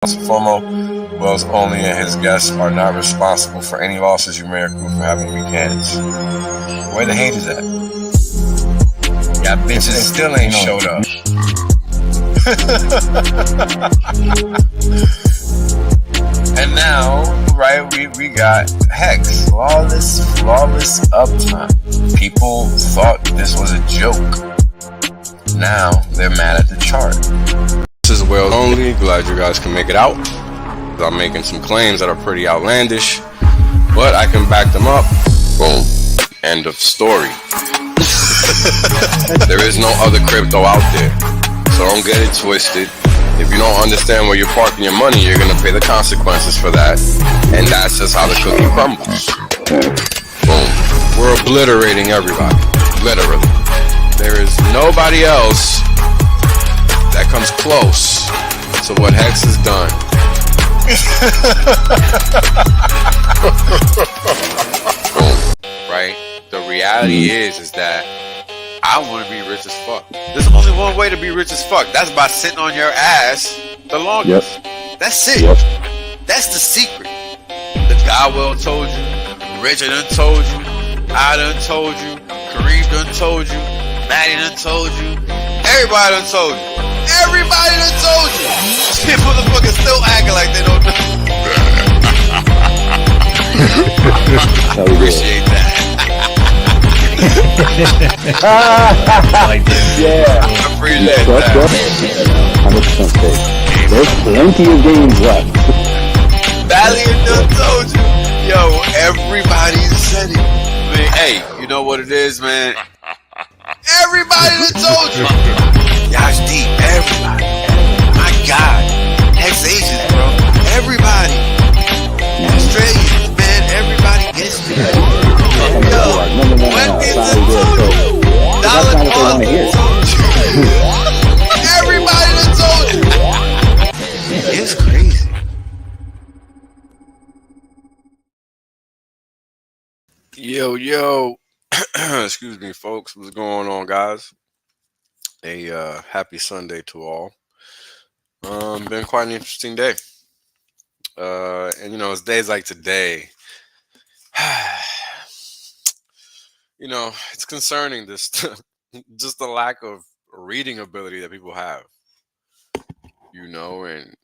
FOMO, Wells only and his guests are not responsible for any losses you may accrue for having weekends. Where the haters at? Y'all bitches still ain't showed up. And now, right, we got Hex. Flawless uptime. People thought this was a joke. Now they're mad at the chart. This is Wells only. Glad you guys can make it out. I'm making some claims that are pretty outlandish, but I can back them up. Boom. End of story. There is no other crypto out there, so don't get it twisted. If you don't understand where you're parking your money, you're gonna pay the consequences for that, and that's just how the cookie crumbles. Boom. We're obliterating everybody, literally. There is nobody else that comes close to what Hex has done. Right? The reality is that I want to be rich as fuck. There's only one way to be rich as fuck. That's by sitting on your ass the longest. Yep. That's it. Yep. That's the secret. The guy well told you. Richard done told you. I done told you. Kareem done told you. Maddie done told you. Everybody done told you. Everybody done told you. Shit, motherfuckers still acting like they don't know. Appreciate that. Yeah. I appreciate that. 100% safe. There's plenty of games left. Valiant done told you. Yo, everybody said it. Man, hey, you know what it is, man? Everybody done told you. Y'all deep. Everybody. My God. Ex-Asians, bro. Everybody. Australians, man. Everybody gets it. Yo, when is it told you? Dollar told you. Everybody done told you. It's crazy. Yo. Excuse me, folks. What's going on, guys? A happy Sunday to all. Been quite an interesting day. And it's days like today. It's concerning this just the lack of reading ability that people have. And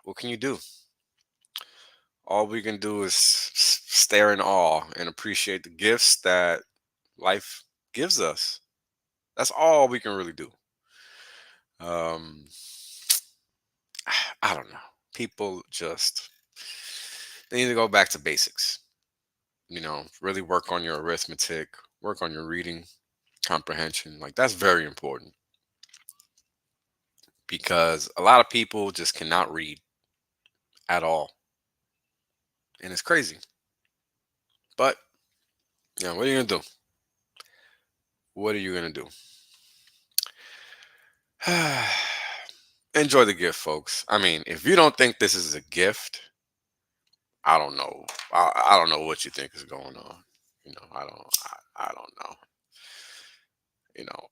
what can you do? All we can do is stare in awe and appreciate the gifts that life gives us. That's all we can really do. I don't know. People they need to go back to basics. Really work on your arithmetic, work on your reading comprehension. Like, that's very important. Because a lot of people just cannot read at all. And it's crazy. But, what are you going to do? What are you going to do? Enjoy the gift, folks. I mean, if you don't think this is a gift, I don't know. I don't know what you think is going on. I don't know.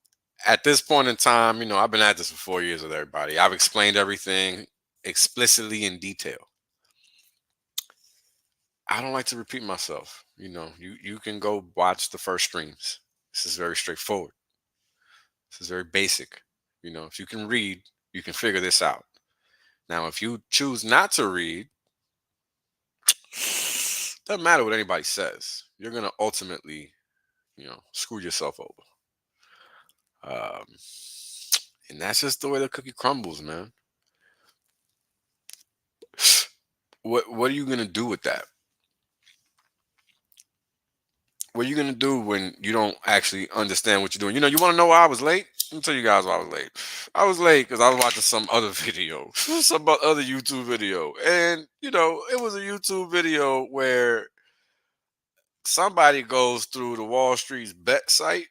At this point in time, I've been at this for 4 years with everybody. I've explained everything explicitly in detail. I don't like to repeat myself. You can go watch the first streams. This is very straightforward. This is very basic. If you can read, you can figure this out. Now, if you choose not to read, doesn't matter what anybody says. You're going to ultimately, screw yourself over. And that's just the way the cookie crumbles, man. What are you going to do with that? What are you going to do when you don't actually understand what you're doing? You want to know why I was late? Let me tell you guys why I was late. I was late because I was watching some other video, some other YouTube video. And, it was a YouTube video where somebody goes through the Wall Street's bet site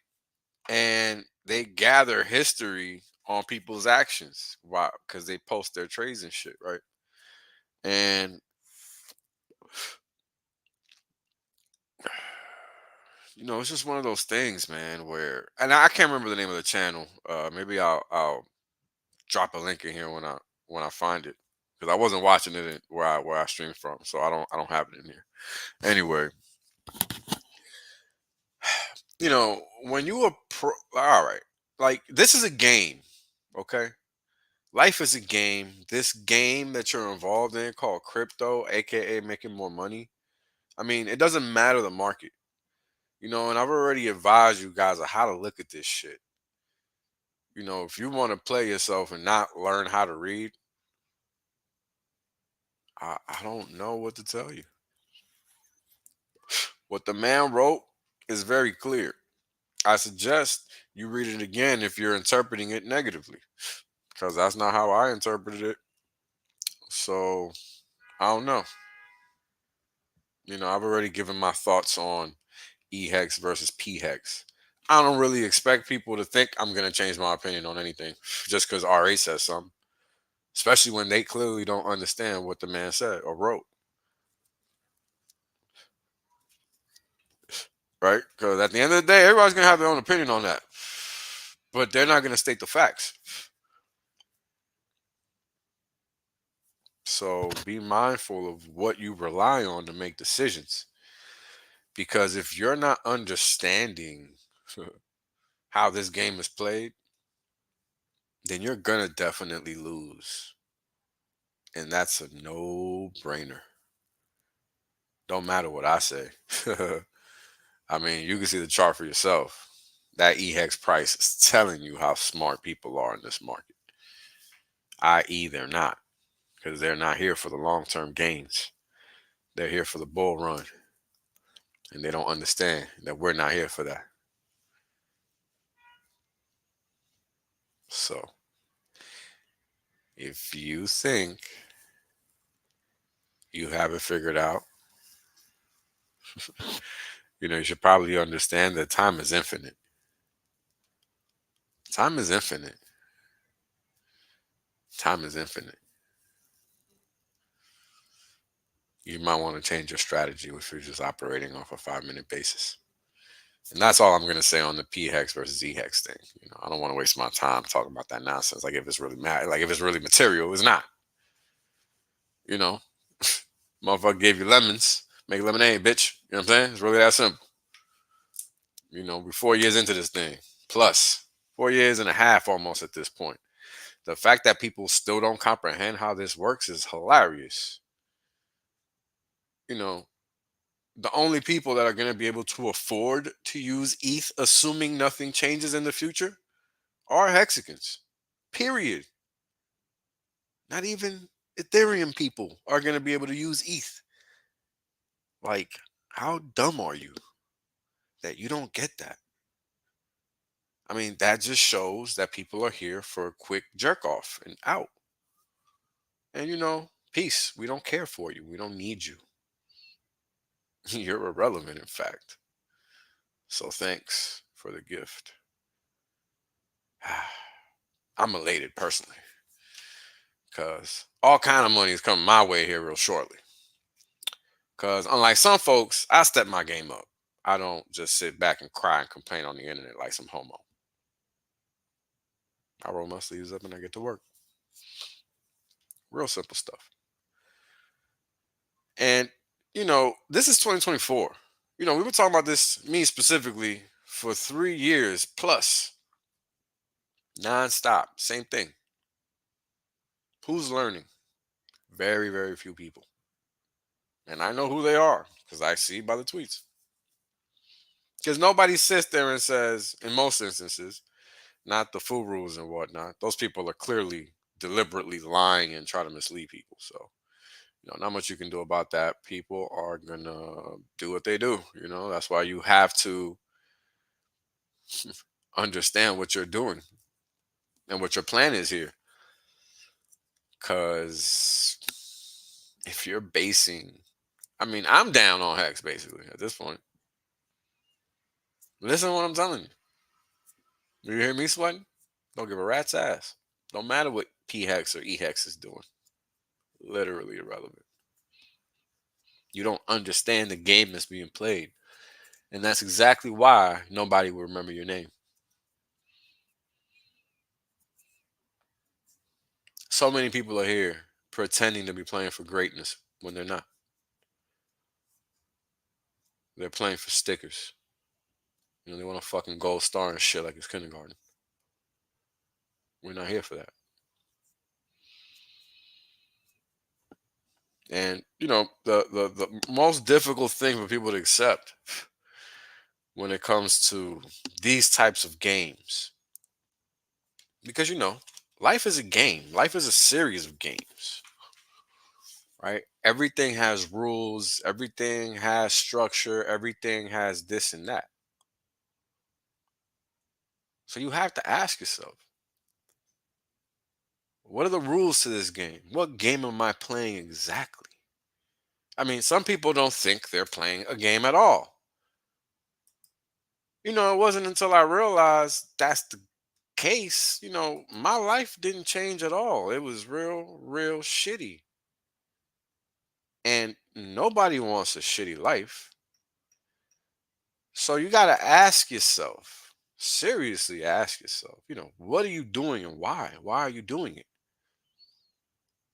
and they gather history on people's actions. Why? Because they post their trades and shit, right? And it's just one of those things, man, where, and I can't remember the name of the channel. Maybe I'll drop a link in here when I find it, because I wasn't watching it where I streamed from, so I don't have it in here. Anyway, when you are all right, like this is a game, okay? Life is a game. This game that you're involved in called crypto, aka making more money. I mean, it doesn't matter the market, and I've already advised you guys of how to look at this shit. If you want to play yourself and not learn how to read, I don't know what to tell you. What the man wrote is very clear. I suggest you read it again if you're interpreting it negatively, because that's not how I interpreted it. So I don't know. I've already given my thoughts on E-hex versus P-hex. I don't really expect people to think I'm going to change my opinion on anything just because RA says something, especially when they clearly don't understand what the man said or wrote, right? Because at the end of the day, everybody's going to have their own opinion on that, but they're not going to state the facts. So be mindful of what you rely on to make decisions. Because if you're not understanding how this game is played, then you're going to definitely lose. And that's a no-brainer. Don't matter what I say. I mean, you can see the chart for yourself. That EHEX price is telling you how smart people are in this market. I.e., they're not. Because they're not here for the long-term gains. They're here for the bull run. And they don't understand that we're not here for that. So, if you think you have it figured out, you should probably understand that time is infinite. Time is infinite. Time is infinite. You might want to change your strategy if you're just operating off a 5-minute basis. And that's all I'm going to say on the P-hex versus E-hex thing. I don't want to waste my time talking about that nonsense. Like if it's really like if it's really material, it's not. Motherfucker gave you lemons, make lemonade, bitch. You know what I'm saying? It's really that simple. We're 4 years into this thing. Plus, 4 years and a half almost at this point. The fact that people still don't comprehend how this works is hilarious. The only people that are going to be able to afford to use ETH, assuming nothing changes in the future, are hexagons. Period. Not even Ethereum people are going to be able to use ETH. Like, how dumb are you that you don't get that? I mean, that just shows that people are here for a quick jerk off and out. And peace. We don't care for you. We don't need you. You're irrelevant, in fact. So thanks for the gift. I'm elated personally because all kind of money is coming my way here real shortly. Because unlike some folks, I step my game up. I don't just sit back and cry and complain on the internet like some homo. I roll my sleeves up and I get to work. Real simple stuff. And, this is 2024. We were talking about this, me specifically, for 3 years plus. Non-stop. Same thing. Who's learning? Very, very few people. And I know who they are because I see by the tweets. Because nobody sits there and says, in most instances, not the full rules and whatnot, those people are clearly deliberately lying and trying to mislead people. So, not much you can do about that. People are going to do what they do. That's why you have to understand what you're doing and what your plan is here. Because if you're basing, I'm down on Hex basically at this point. Listen to what I'm telling you. You hear me sweating? Don't give a rat's ass. Don't matter what P-hex or E-hex is doing. Literally irrelevant. You don't understand the game that's being played. And that's exactly why nobody will remember your name. So many people are here pretending to be playing for greatness when they're not. They're playing for stickers. They want a fucking gold star and shit like it's kindergarten. We're not here for that. And the most difficult thing for people to accept when it comes to these types of games, because life is a game. Life is a series of games, right? Everything has rules. Everything has structure. Everything has this and that. So you have to ask yourself, what are the rules to this game? What game am I playing exactly? I mean, some people don't think they're playing a game at all. It wasn't until I realized that's the case, my life didn't change at all. It was real, real shitty. And nobody wants a shitty life. So you got to ask yourself, seriously ask yourself, what are you doing and why? Why are you doing it?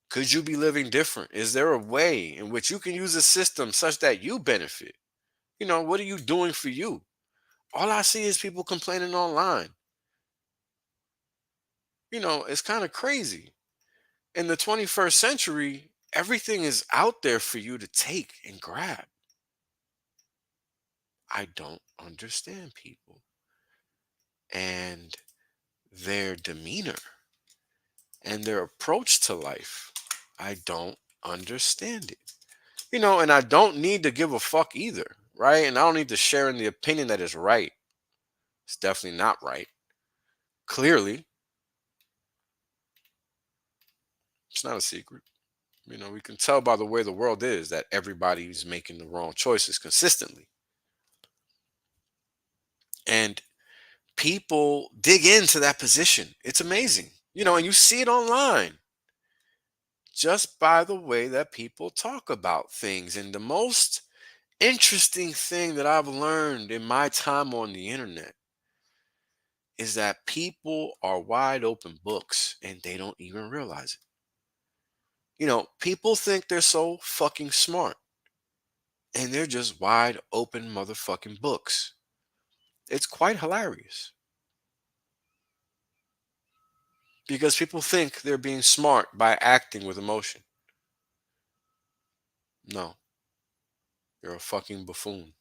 Could you be living different? Is there a way in which you can use a system such that you benefit? What are you doing for you? All I see is people complaining online. It's kind of crazy. In the 21st century, everything is out there for you to take and grab. I don't understand people and their demeanor and their approach to life. I don't understand it. And I don't need to give a fuck either, right? And I don't need to share in the opinion that is right. It's definitely not right. Clearly, it's not a secret. We can tell by the way the world is that everybody's making the wrong choices consistently. And people dig into that position. It's amazing. And you see it online just by the way that people talk about things. And the most interesting thing that I've learned in my time on the internet is that people are wide open books and they don't even realize it. People think they're so fucking smart and they're just wide open motherfucking books. It's quite hilarious because people think they're being smart by acting with emotion. No, you're a fucking buffoon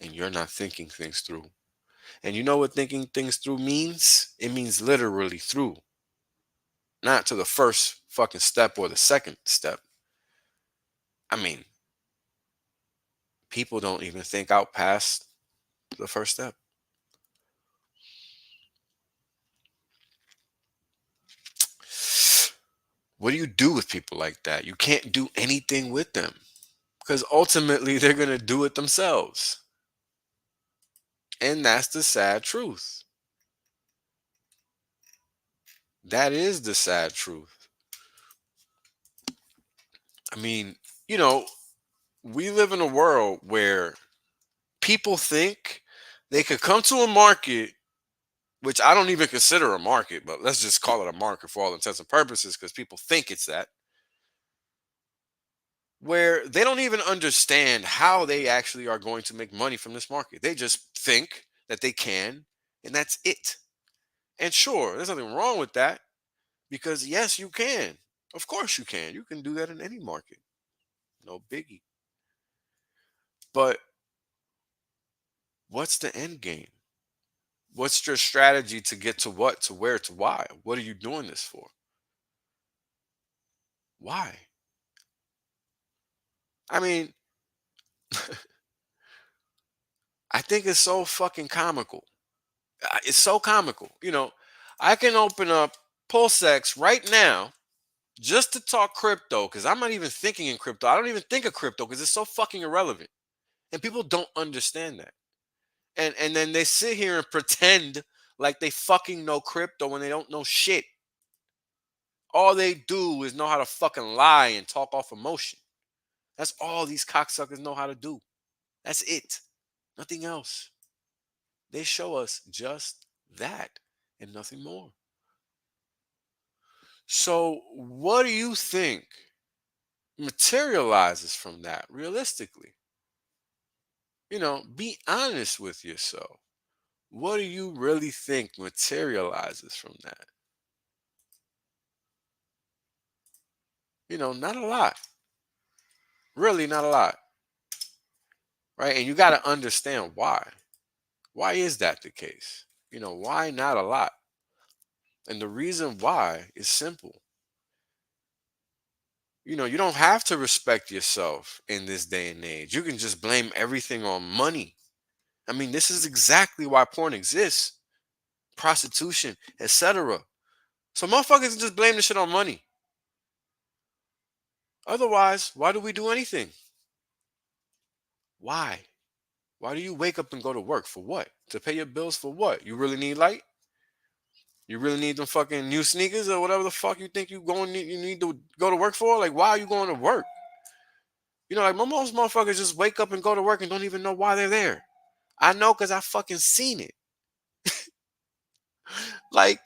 and you're not thinking things through. And you know what thinking things through means? It means literally through, not to the first fucking step or the second step. I mean, people don't even think out past the first step. What do you do with people like that? You can't do anything with them because ultimately they're going to do it themselves. And that's the sad truth. That is the sad truth. I mean, we live in a world where people think they could come to a market, which I don't even consider a market, but let's just call it a market for all intents and purposes because people think it's that, where they don't even understand how they actually are going to make money from this market. They just think that they can, and that's it. And sure, there's nothing wrong with that because yes, you can. Of course you can. You can do that in any market. No biggie. But what's the end game? What's your strategy to get to what, to where, to why? What are you doing this for? Why? I mean, I think it's so fucking comical. It's so comical. I can open up PulseX right now just to talk crypto because I'm not even thinking in crypto. I don't even think of crypto because it's so fucking irrelevant. And people don't understand that. And then they sit here and pretend like they fucking know crypto when they don't know shit. All they do is know how to fucking lie and talk off emotion. That's all these cocksuckers know how to do. That's it. Nothing else. They show us just that and nothing more. So, what do you think materializes from that realistically? Be honest with yourself. What do you really think materializes from that? Not a lot. Really, not a lot. Right? And you got to understand why. Why is that the case? Why not a lot? And the reason why is simple. You don't have to respect yourself in this day and age. You can just blame everything on money. I mean, this is exactly why porn exists, prostitution, etc. So motherfuckers just blame the shit on money. Otherwise, why do we do anything? Why? Why do you wake up and go to work? For what? To pay your bills for what? You really need light? You really need them fucking new sneakers or whatever the fuck you think you need to go to work for? Like, why are you going to work? Like most motherfuckers just wake up and go to work and don't even know why they're there. I know because I fucking seen it. Like,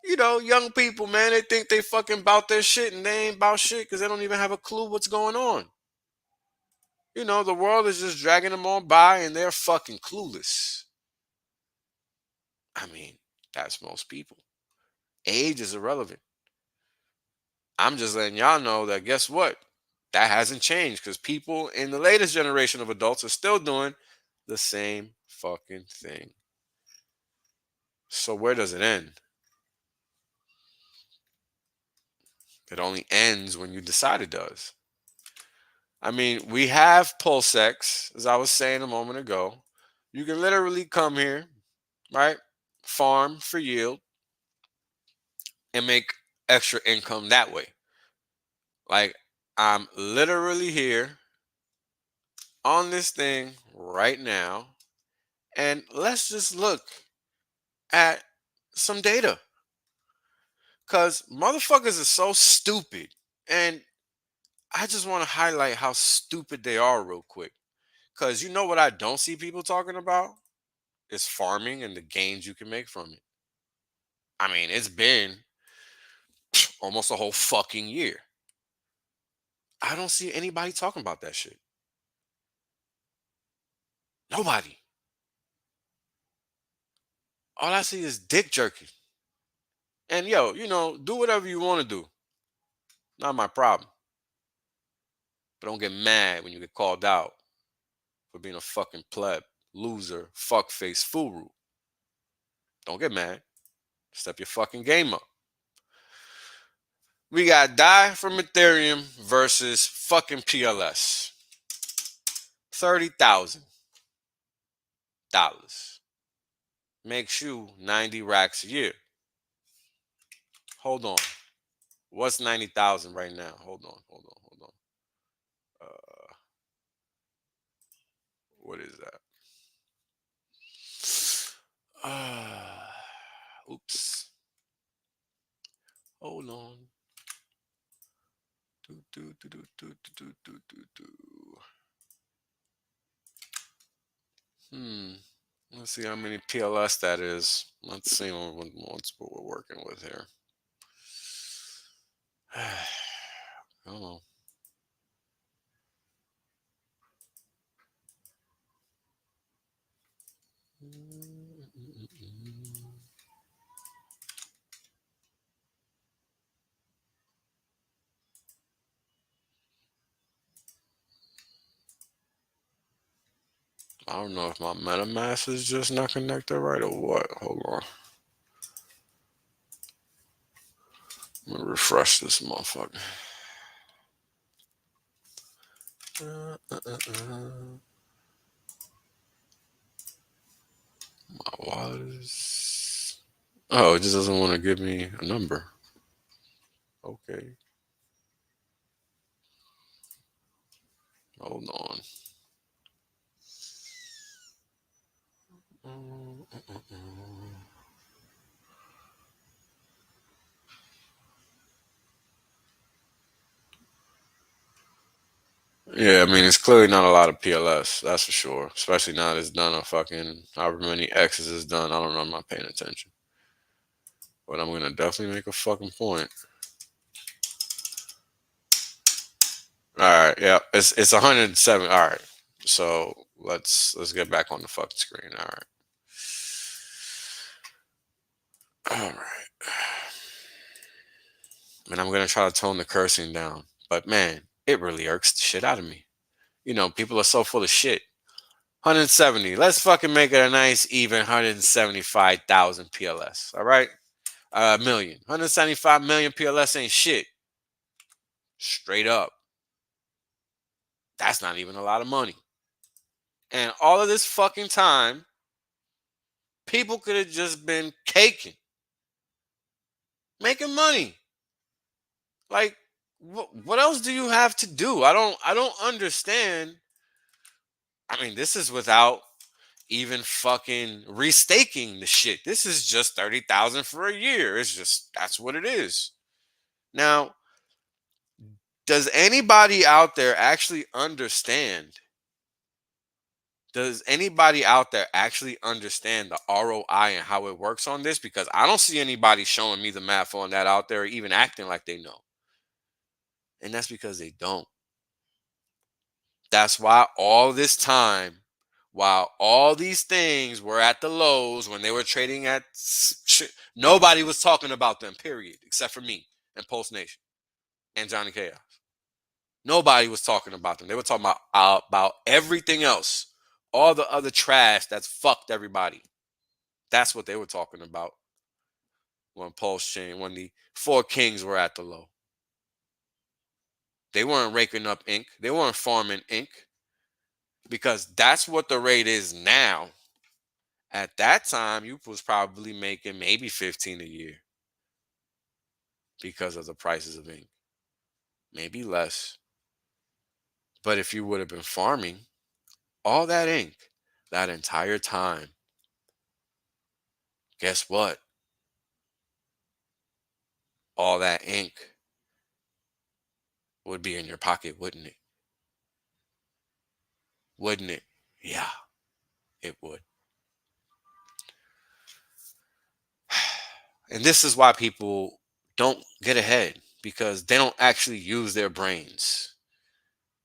young people, man, they think they fucking about their shit and they ain't about shit because they don't even have a clue what's going on. The world is just dragging them on by and they're fucking clueless. I mean, that's most people. Age is irrelevant. I'm just letting y'all know that guess what? That hasn't changed because people in the latest generation of adults are still doing the same fucking thing. So where does it end? It only ends when you decide it does. I mean, we have pulse sex, as I was saying a moment ago. You can literally come here, right? Farm for yield and make extra income that way. Like, I'm literally here on this thing right now. And let's just look at some data. Because motherfuckers are so stupid. And I just want to highlight how stupid they are real quick. Because you know what I don't see people talking about? Is farming and the gains you can make from it. I mean, it's been almost a whole fucking year. I don't see anybody talking about that shit. Nobody. All I see is dick jerking. And yo, do whatever you want to do. Not my problem. But don't get mad when you get called out for being a fucking pleb, loser, fuckface, furu. Don't get mad. Step your fucking game up. We got Die from Ethereum versus fucking PLS. $30,000. Makes you 90 racks a year. Hold on. What's 90,000 right now? Hold on. What is that? Oops. Hold on. Let's see how many PLS that is. Let's see what's what we're working with here. Oh. I don't know if my MetaMask is just not connected right or what. Hold on. I'm gonna refresh this motherfucker. My wallet is... Oh, it just doesn't want to give me a number. Okay. Hold on. Yeah, I mean, it's clearly not a lot of PLS, that's for sure. Especially now that it's done a fucking however many X's is done. I don't know, I'm not paying attention. But I'm going to definitely make a fucking point. All right, yeah, it's 107. All right, so let's get back on the fucking screen. All right, all right. And I'm gonna try to tone the cursing down, but man, it really irks the shit out of me. You know, people are so full of shit. 170. Let's fucking make it a nice even 175,000 PLS. All right, million. 175 million PLS ain't shit. Straight up, that's not even a lot of money. And all of this fucking time, people could have just been caking, making money. Like, what else do you have to do? I don't understand. I mean, this is without even fucking restaking the shit. This is just 30,000 for a year. It's just that's what it is. Now, does anybody out there actually understand? Does anybody out there actually understand the ROI and how it works on this? Because I don't see anybody showing me the math on that out there, or even acting like they know. And that's because they don't. That's why all this time, while all these things were at the lows when they were trading at nobody was talking about them, period, except for me and Pulse Nation and Johnny Chaos. Nobody was talking about them. They were talking about everything else, all the other trash that's fucked everybody. That's what they were talking about when when the four kings were at the low. They weren't raking up ink. They weren't farming ink, because that's what the rate is now. At that time, you was probably making maybe 15 a year because of the prices of ink. Maybe less. But if you would have been farming all that ink that entire time, guess what? All that ink would be in your pocket, wouldn't it? Wouldn't it? Yeah, it would. And this is why people don't get ahead, because they don't actually use their brains.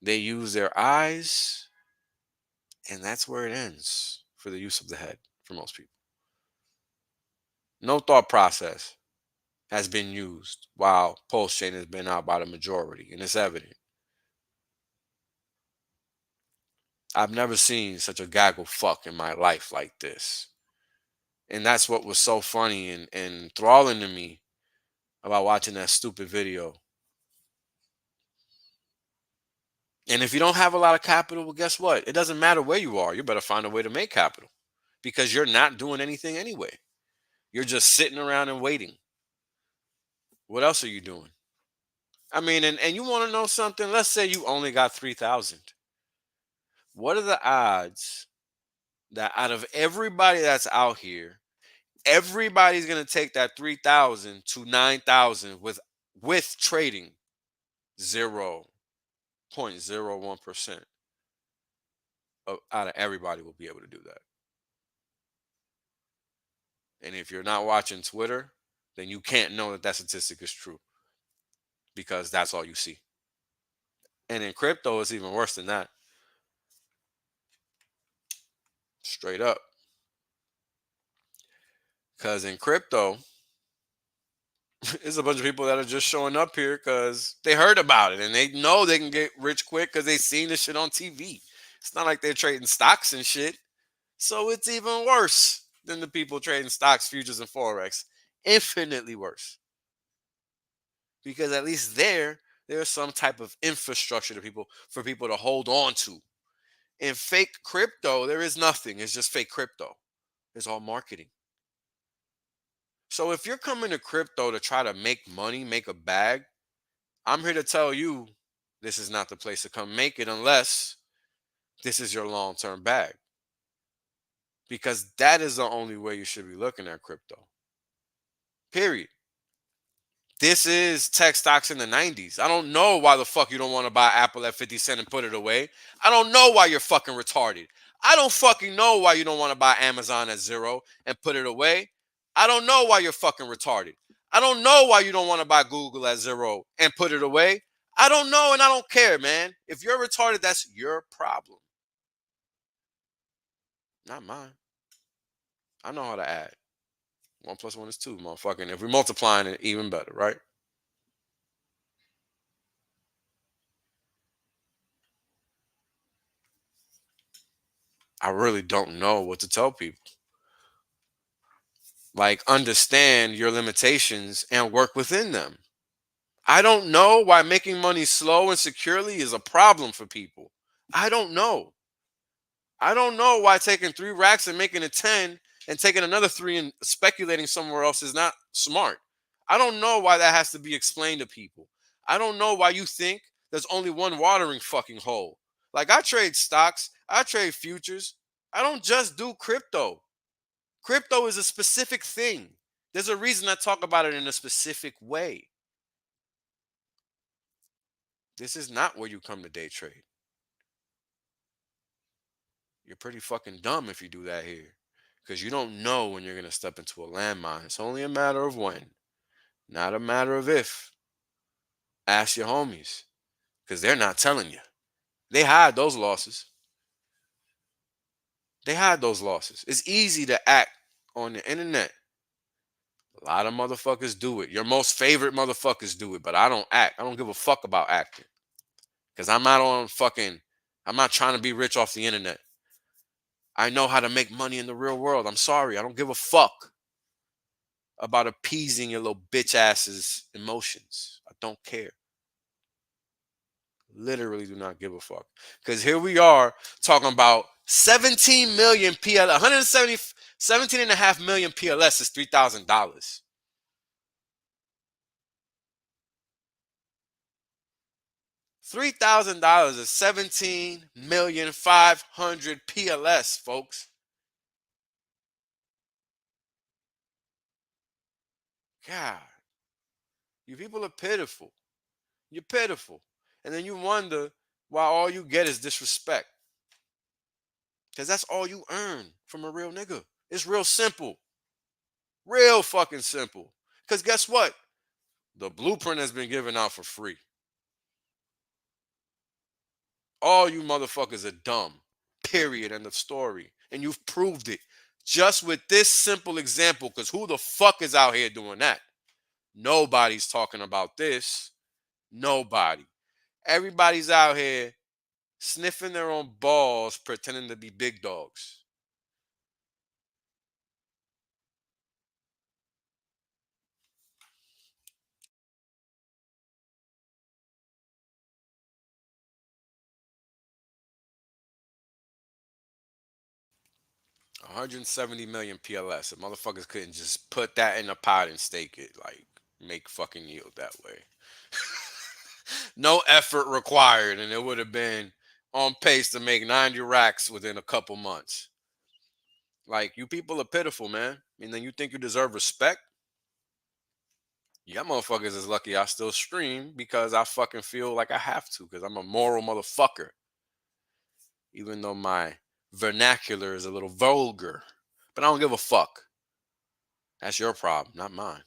They use their eyes, and that's where it ends for the use of the head for most people. No thought process has been used while Pulse Chain has been out by the majority, and it's evident. I've never seen such a gaggle fuck in my life like this. And that's what was so funny and enthralling to me about watching that stupid video. And if you don't have a lot of capital, well, guess what? It doesn't matter where you are. You better find a way to make capital, because you're not doing anything anyway. You're just sitting around and waiting. What else are you doing? I mean, and you want to know something? Let's say you only got 3,000. What are the odds that out of everybody that's out here, everybody's going to take that 3,000 to 9,000 with trading? 0.01% out of everybody will be able to do that. And if you're not watching Twitter, then you can't know that statistic is true, because that's all you see. And in crypto, it's even worse than that. Straight up. Because in crypto, it's a bunch of people that are just showing up here because they heard about it and they know they can get rich quick because they seen this shit on TV. It's not like they're trading stocks and shit. So it's even worse than the people trading stocks, futures, and Forex. Infinitely worse. Because at least there's some type of infrastructure for people to hold on to. In fake crypto, there is nothing. It's just fake crypto. It's all marketing. So if you're coming to crypto to try to make money, make a bag, I'm here to tell you this is not the place to come make it unless this is your long-term bag. Because that is the only way you should be looking at crypto. Period. This is tech stocks in the 90s. I don't know why the fuck you don't want to buy Apple at 50 cents and put it away. I don't know why you're fucking retarded. I don't fucking know why you don't want to buy Amazon at 0 and put it away. I don't know why you're fucking retarded. I don't know why you don't want to buy Google at 0 and put it away. I don't know and I don't care, man. If you're retarded, that's your problem. Not mine. I know how to add. 1 + 1 is 2, motherfucker. And if we're multiplying it, even better, right? I really don't know what to tell people. Like, understand your limitations and work within them. I don't know why making money slow and securely is a problem for people. I don't know. I don't know why taking 3 racks and making it 10 and taking another 3 and speculating somewhere else is not smart. I don't know why that has to be explained to people. I don't know why you think there's only one watering fucking hole. Like, I trade stocks, I trade futures. I don't just do crypto. Crypto is a specific thing. There's a reason I talk about it in a specific way. This is not where you come to day trade. You're pretty fucking dumb if you do that here. Because you don't know when you're going to step into a landmine. It's only a matter of when, not a matter of if. Ask your homies. Because they're not telling you. They hide those losses. They hide those losses. It's easy to act on the internet. A lot of motherfuckers do it. Your most favorite motherfuckers do it. But I don't act. I don't give a fuck about acting. Because I'm not trying to be rich off the internet. I know how to make money in the real world. I'm sorry. I don't give a fuck about appeasing your little bitch asses emotions. I don't care. Literally do not give a fuck. Because here we are talking about 17 million PLS, 170, 17.5 million PLS is $3,000. $3,000 is 17,500,000 PLS, folks. God, you people are pitiful. You're pitiful. And then you wonder why all you get is disrespect. Because that's all you earn from a real nigga. It's real simple. Real fucking simple. Because guess what? The blueprint has been given out for free. All you motherfuckers are dumb. Period. End of story. And you've proved it. Just with this simple example. Because who the fuck is out here doing that? Nobody's talking about this. Nobody. Everybody's out here sniffing their own balls, pretending to be big dogs. $170 million PLS. If motherfuckers couldn't just put that in a pot and stake it, like make fucking yield that way. No effort required, and it would have been on pace to make 90 racks within a couple months. Like, you people are pitiful, man. And then you think you deserve respect? Yeah, motherfuckers is lucky I still stream because I fucking feel like I have to, because I'm a moral motherfucker. Even though my vernacular is a little vulgar. But I don't give a fuck. That's your problem, not mine.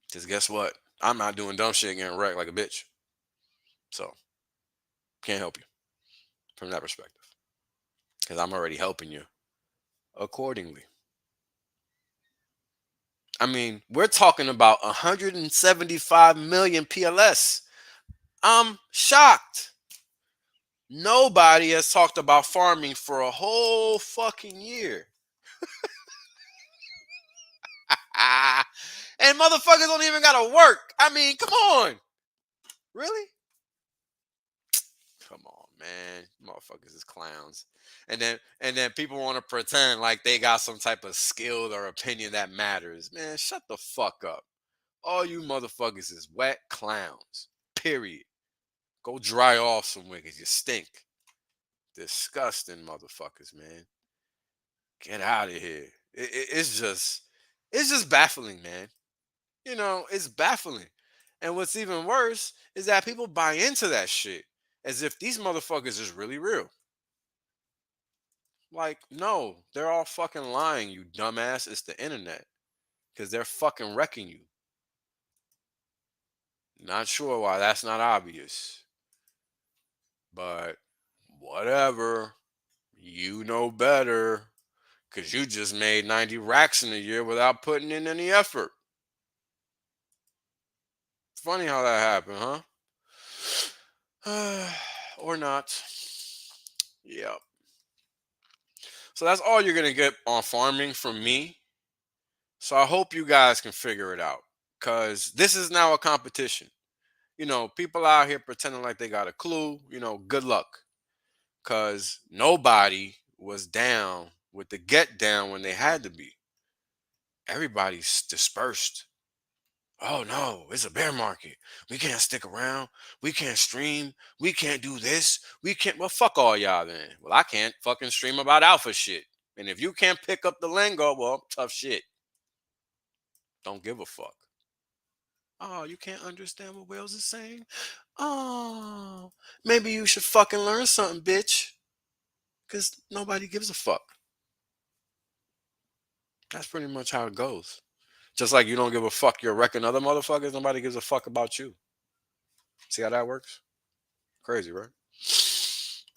Because guess what? I'm not doing dumb shit and getting wrecked like a bitch. So, can't help you from that perspective. Because I'm already helping you accordingly. I mean, we're talking about 175 million PLS. I'm shocked. Nobody has talked about farming for a whole fucking year. And motherfuckers don't even gotta work. I mean, come on. Really? Come on, man. Motherfuckers is clowns. And then people want to pretend like they got some type of skill or opinion that matters. Man, shut the fuck up. All you motherfuckers is wet clowns. Period. Go dry off somewhere because you stink. Disgusting motherfuckers, man. Get out of here. It's just baffling, man. You know, it's baffling. And what's even worse is that people buy into that shit as if these motherfuckers is really real. Like, no, they're all fucking lying, you dumbass. It's the internet. Because they're fucking wrecking you. Not sure why that's not obvious. But whatever. You know better. Because you just made 90 racks in a year without putting in any effort. Funny how that happened, huh? Or not. Yep. So that's all you're going to get on farming from me. So I hope you guys can figure it out. Because this is now a competition. People out here pretending like they got a clue. Good luck. Because nobody was down with the get down when they had to be. Everybody's dispersed. Oh no, it's a bear market. We can't stick around. We can't stream. We can't do this. We can't. Well, fuck all y'all then. Well, I can't fucking stream about alpha shit. And if you can't pick up the lingo, well, tough shit. Don't give a fuck. Oh, you can't understand what Wales is saying? Oh, maybe you should fucking learn something, bitch. Because nobody gives a fuck. That's pretty much how it goes. Just like you don't give a fuck, you're wrecking other motherfuckers, nobody gives a fuck about you. See how that works? Crazy, right?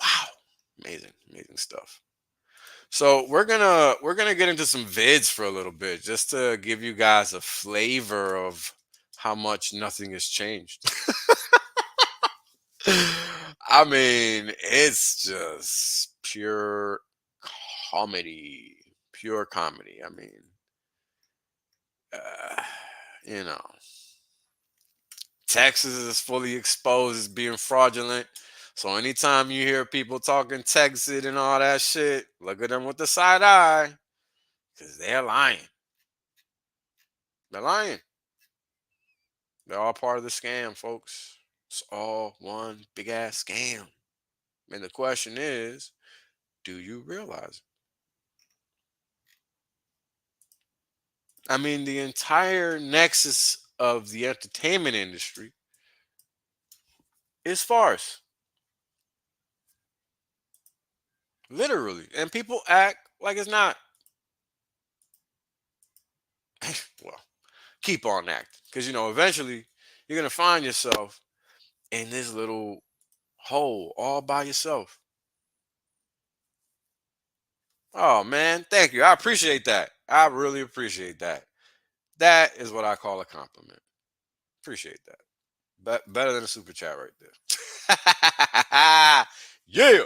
Wow. Amazing stuff. So we're gonna get into some vids for a little bit, just to give you guys a flavor of how much nothing has changed. I mean, it's just pure comedy. Pure comedy. I mean, uh, you know, Texas is fully exposed as being fraudulent. So anytime you hear people talking Texas and all that shit, look at them with the side eye, because they're lying. They're lying. They're all part of the scam, folks. It's all one big ass scam. And the question is, do you realize it? I mean, the entire nexus of the entertainment industry is farce. Literally. And people act like it's not. Well, keep on acting. Because, eventually you're going to find yourself in this little hole all by yourself. Oh, man. Thank you. I appreciate that. I really appreciate that. That is what I call a compliment. Appreciate that. Better than a super chat right there. Yeah.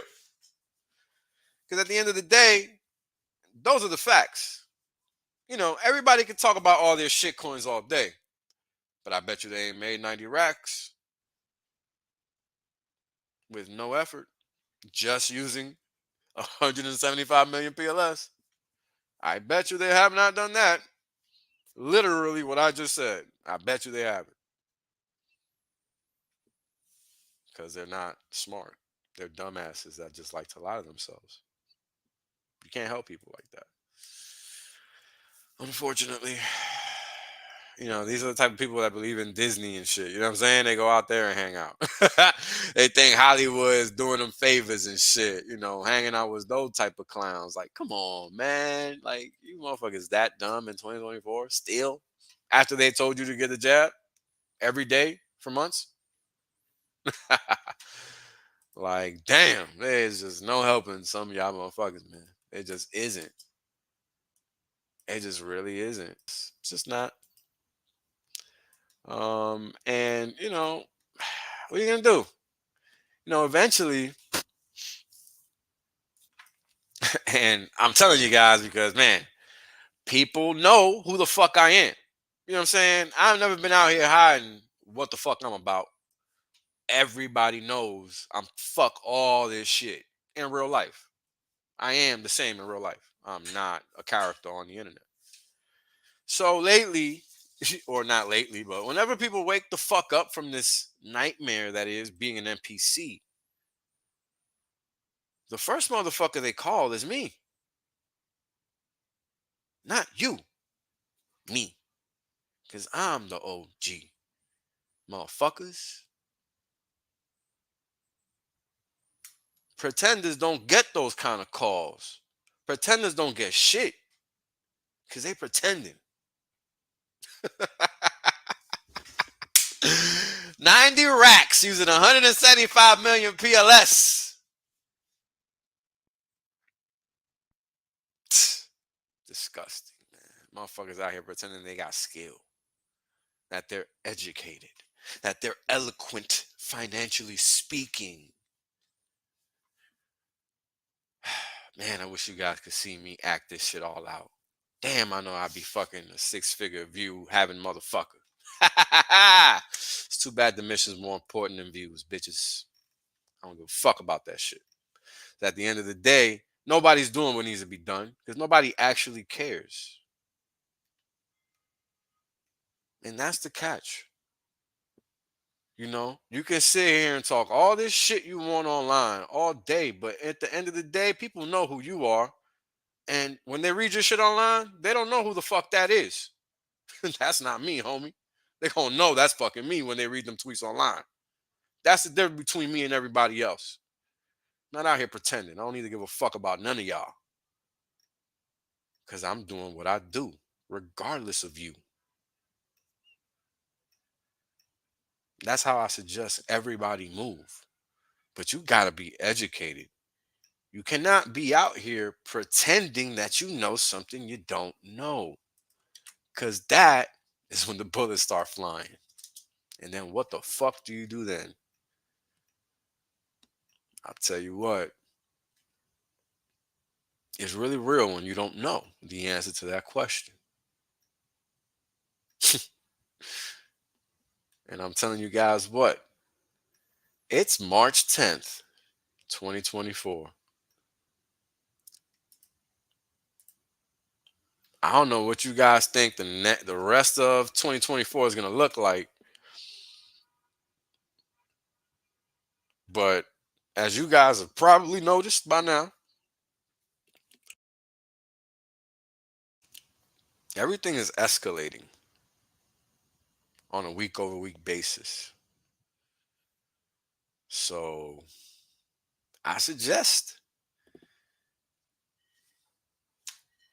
Because at the end of the day, those are the facts. Everybody can talk about all their shit coins all day. But I bet you they ain't made 90 racks with no effort. Just using 175 million PLS. I bet you they have not done that. Literally what I just said. I bet you they haven't. Because they're not smart. They're dumbasses that just like to lie to themselves. You can't help people like that. Unfortunately, these are the type of people that believe in Disney and shit. You know what I'm saying? They go out there and hang out. They think Hollywood is doing them favors and shit. Hanging out with those type of clowns. Like, come on, man. Like, you motherfuckers that dumb in 2024 still? After they told you to get the jab every day for months? Like, damn. There's just no helping some of y'all motherfuckers, man. It just isn't. It just really isn't. It's just not. And what are you gonna do? Eventually, and I'm telling you guys because man, people know who the fuck I am. You know what I'm saying? I've never been out here hiding what the fuck I'm about. Everybody knows I'm fuck all this shit in real life. I am the same in real life. I'm not a character on the internet. So lately, or not lately, but whenever people wake the fuck up from this nightmare that is being an NPC, the first motherfucker they call is me. Not you. Me. Because I'm the OG. Motherfuckers. Pretenders don't get those kind of calls. Pretenders don't get shit. Because they pretending. 90 racks using 175 million PLS. Disgusting, man. Motherfuckers out here pretending they got skill, that they're educated, that they're eloquent, financially speaking. Man, I wish you guys could see me act this shit all out. Damn, I know I'd be fucking a 6-figure view having motherfucker. It's too bad the mission's more important than views, bitches. I don't give a fuck about that shit. At the end of the day, nobody's doing what needs to be done because nobody actually cares. And that's the catch. You know, you can sit here and talk all this shit you want online all day, but at the end of the day, people know who you are. And when they read your shit online, they don't know who the fuck that is. That's not me, homie. They gonna know that's fucking me when they read them tweets online. That's the difference between me and everybody else. I'm not out here pretending. I don't need to give a fuck about none of y'all. Because I'm doing what I do, regardless of you. That's how I suggest everybody move. But you gotta be educated. You cannot be out here pretending that you know something you don't know. Because that is when the bullets start flying. And then what the fuck do you do then? I'll tell you what. It's really real when you don't know the answer to that question. And I'm telling you guys what. It's March 10th, 2024. I don't know what you guys think the rest of 2024 is going to look like. But as you guys have probably noticed by now, everything is escalating on a week-over-week basis. So I suggest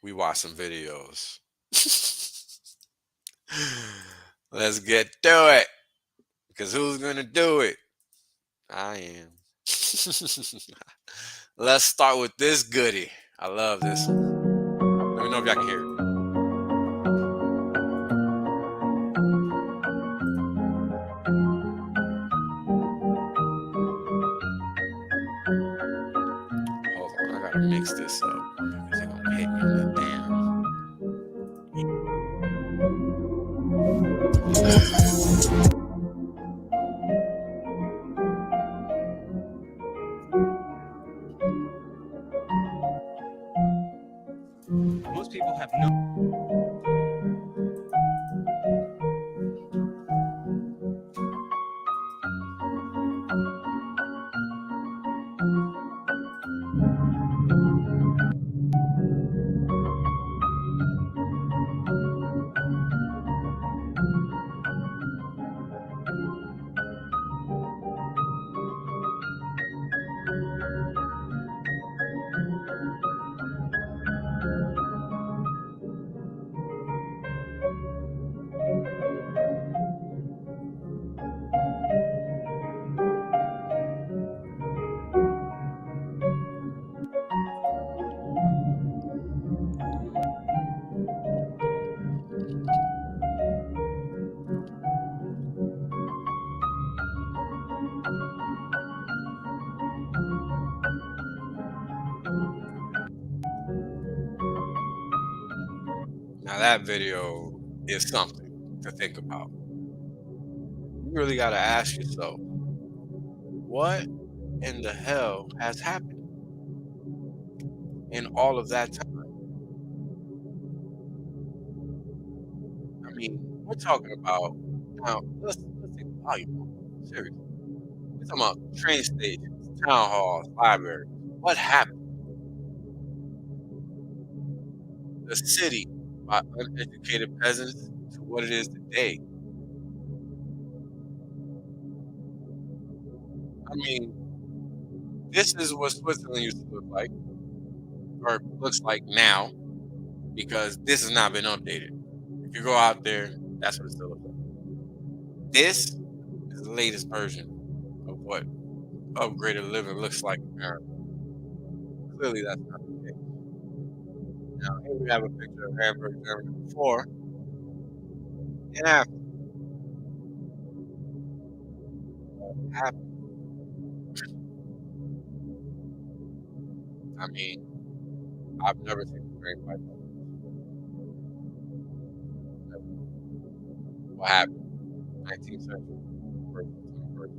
we watch some videos. Let's get to it. Because who's going to do it? I am. Let's start with this goodie. I love this one. Let me know if y'all can hear it. Hold on, I gotta mix this up because they're gonna hit me on the damn. Most people have no. Now that video is something to think about. You really gotta ask yourself, what in the hell has happened in all of that time? I mean, we're talking about now. Let's take the volume off. Seriously, we're talking about train stations, town halls, libraries. What happened? The city by uneducated peasants to what it is today. I mean, this is what Switzerland used to look like, or looks like now, because this has not been updated. If you go out there, that's what it still looks like. This is the latest version of what upgraded living looks like in America. Clearly, that's not the case. Now, here we have a picture of Hamburg, Germany before and after. After. I mean, I've never seen a train fight like this. What happened? 19th century, first, 21st.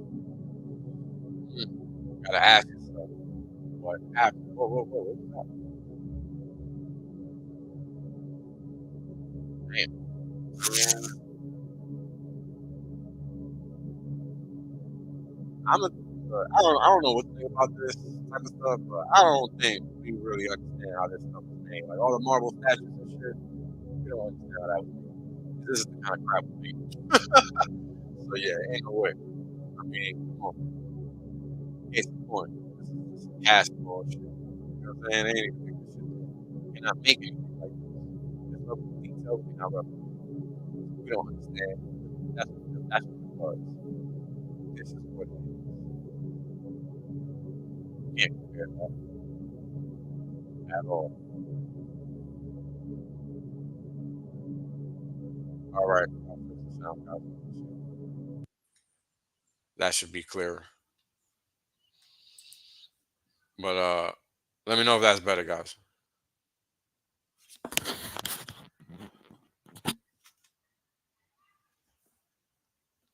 Gotta ask yourself, what happened? Whoa, what was that? Damn. I don't know what to think about this type of stuff, but I don't think we really understand how this stuff is made. Like all the marble statues and shit, we don't understand how that was made. This is the kind of crap we make. So yeah, ain't no way. I mean, come on. Case in point. This is just cast ball shit. You know what I'm saying? They ain't even make this shit. You're not making anything like this. There's no details, you're not representing. We don't understand. That's what it was. This is what it is. Can't compare that at all. All right, I'll fix the sound, guys. That should be clearer. But let me know if that's better, guys.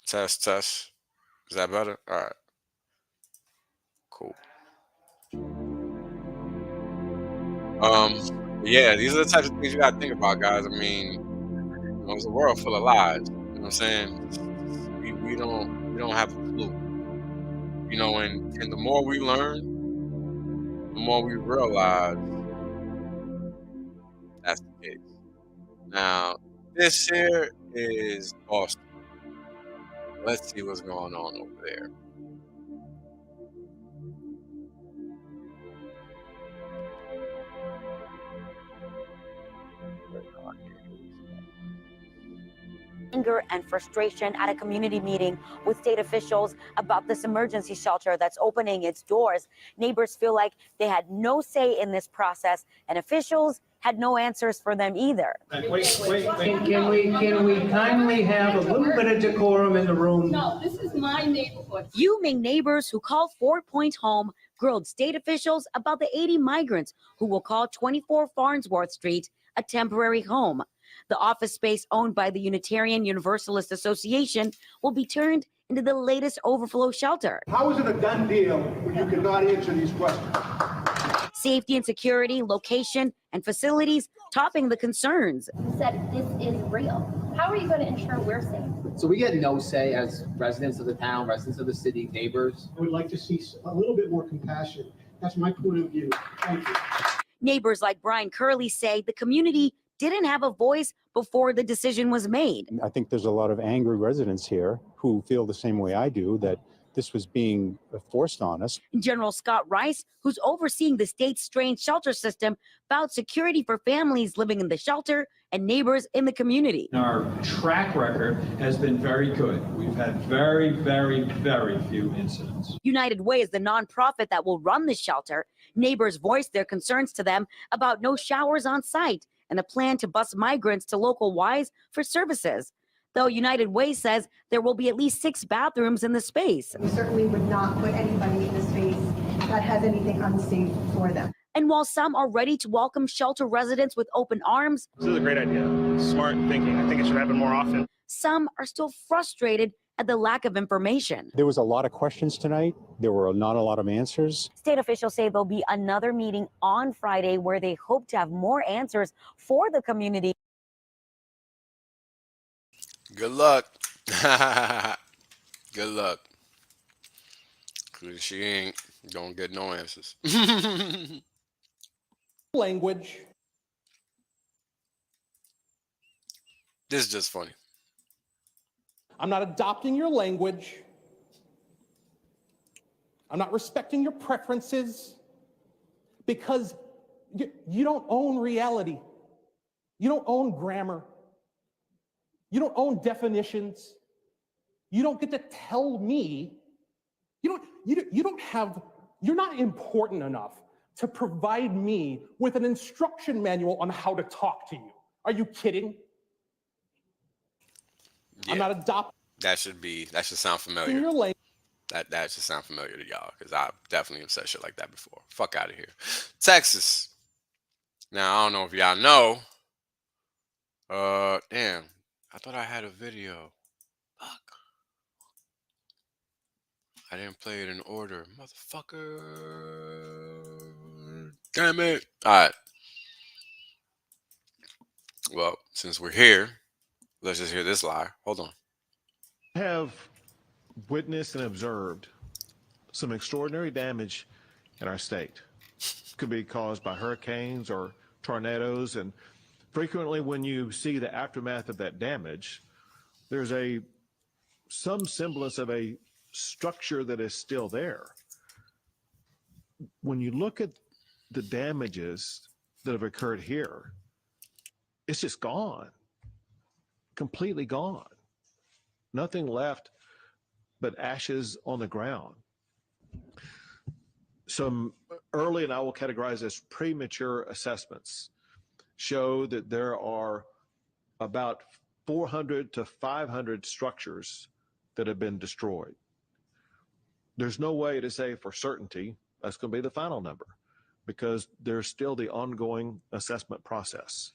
Test. Is that better? All right. Cool. Yeah, these are the types of things you gotta think about, guys. I mean, it's a world full of lies. You know what I'm saying? We don't have a clue. You know, and the more we learn, the more we realize that's the case. Now, this here is Boston. Let's see what's going on over there. Anger and frustration at a community meeting with state officials about this emergency shelter that's opening its doors. Neighbors feel like they had no say in this process, and officials had no answers for them either. Wait. Can we kindly have a little bit of decorum in the room? No, this is my neighborhood. Fuming neighbors who called 4 Point Home grilled state officials about the 80 migrants who will call 24 Farnsworth Street a temporary home. The office space owned by the Unitarian Universalist Association will be turned into the latest overflow shelter. How is it a done deal when you cannot answer these questions? Safety and security, location, and facilities topping the concerns. You said this is real. How are you going to ensure we're safe? So we get no say as residents of the town, residents of the city, neighbors. I would like to see a little bit more compassion. That's my point of view. Thank you. Neighbors like Brian Curley say the community didn't have a voice before the decision was made. I think there's a lot of angry residents here who feel the same way I do, that this was being forced on us. General Scott Rice, who's overseeing the state's strange shelter system, vowed security for families living in the shelter and neighbors in the community. Our track record has been very good. We've had very, very, very few incidents. United Way is the nonprofit that will run the shelter. Neighbors voiced their concerns to them about no showers on site and a plan to bus migrants to local Ys for services. Though United Way says there will be at least 6 bathrooms in the space. We certainly would not put anybody in a space that has anything unsafe for them. And while some are ready to welcome shelter residents with open arms, this is a great idea. Smart thinking. I think it should happen more often. some are still frustrated at the lack of information. There was a lot of questions tonight. There were not a lot of answers. State officials say there'll be another meeting on Friday where they hope to have more answers for the community. Good luck. Good luck. Cause she ain't gonna get no answers. Language. This is just funny. I'm not adopting your language. I'm not respecting your preferences because you don't own reality. You don't own grammar. You don't own definitions. You don't get to tell me, you're not important enough to provide me with an instruction manual on how to talk to you. Are you kidding? Yeah. I'm not adopting That should sound familiar. your language. That should sound familiar to y'all, because I definitely have said shit like that before. Fuck out of here. Texas. Now, I don't know if y'all know. Damn. I thought I had a video. Fuck. I didn't play it in order. Motherfucker. Damn it. Alright. Well, since we're here, let's just hear this lie. Hold on. Have witnessed and observed some extraordinary damage in our state. Could be caused by hurricanes or tornadoes, and frequently when you see the aftermath of that damage, there's some semblance of a structure that is still there. When you look at the damages that have occurred here, it's just gone, completely gone. Nothing left but ashes on the ground. Some early, and I will categorize as premature assessments, show that there are about 400 to 500 structures that have been destroyed. There's no way to say for certainty that's going to be the final number, because there's still the ongoing assessment process.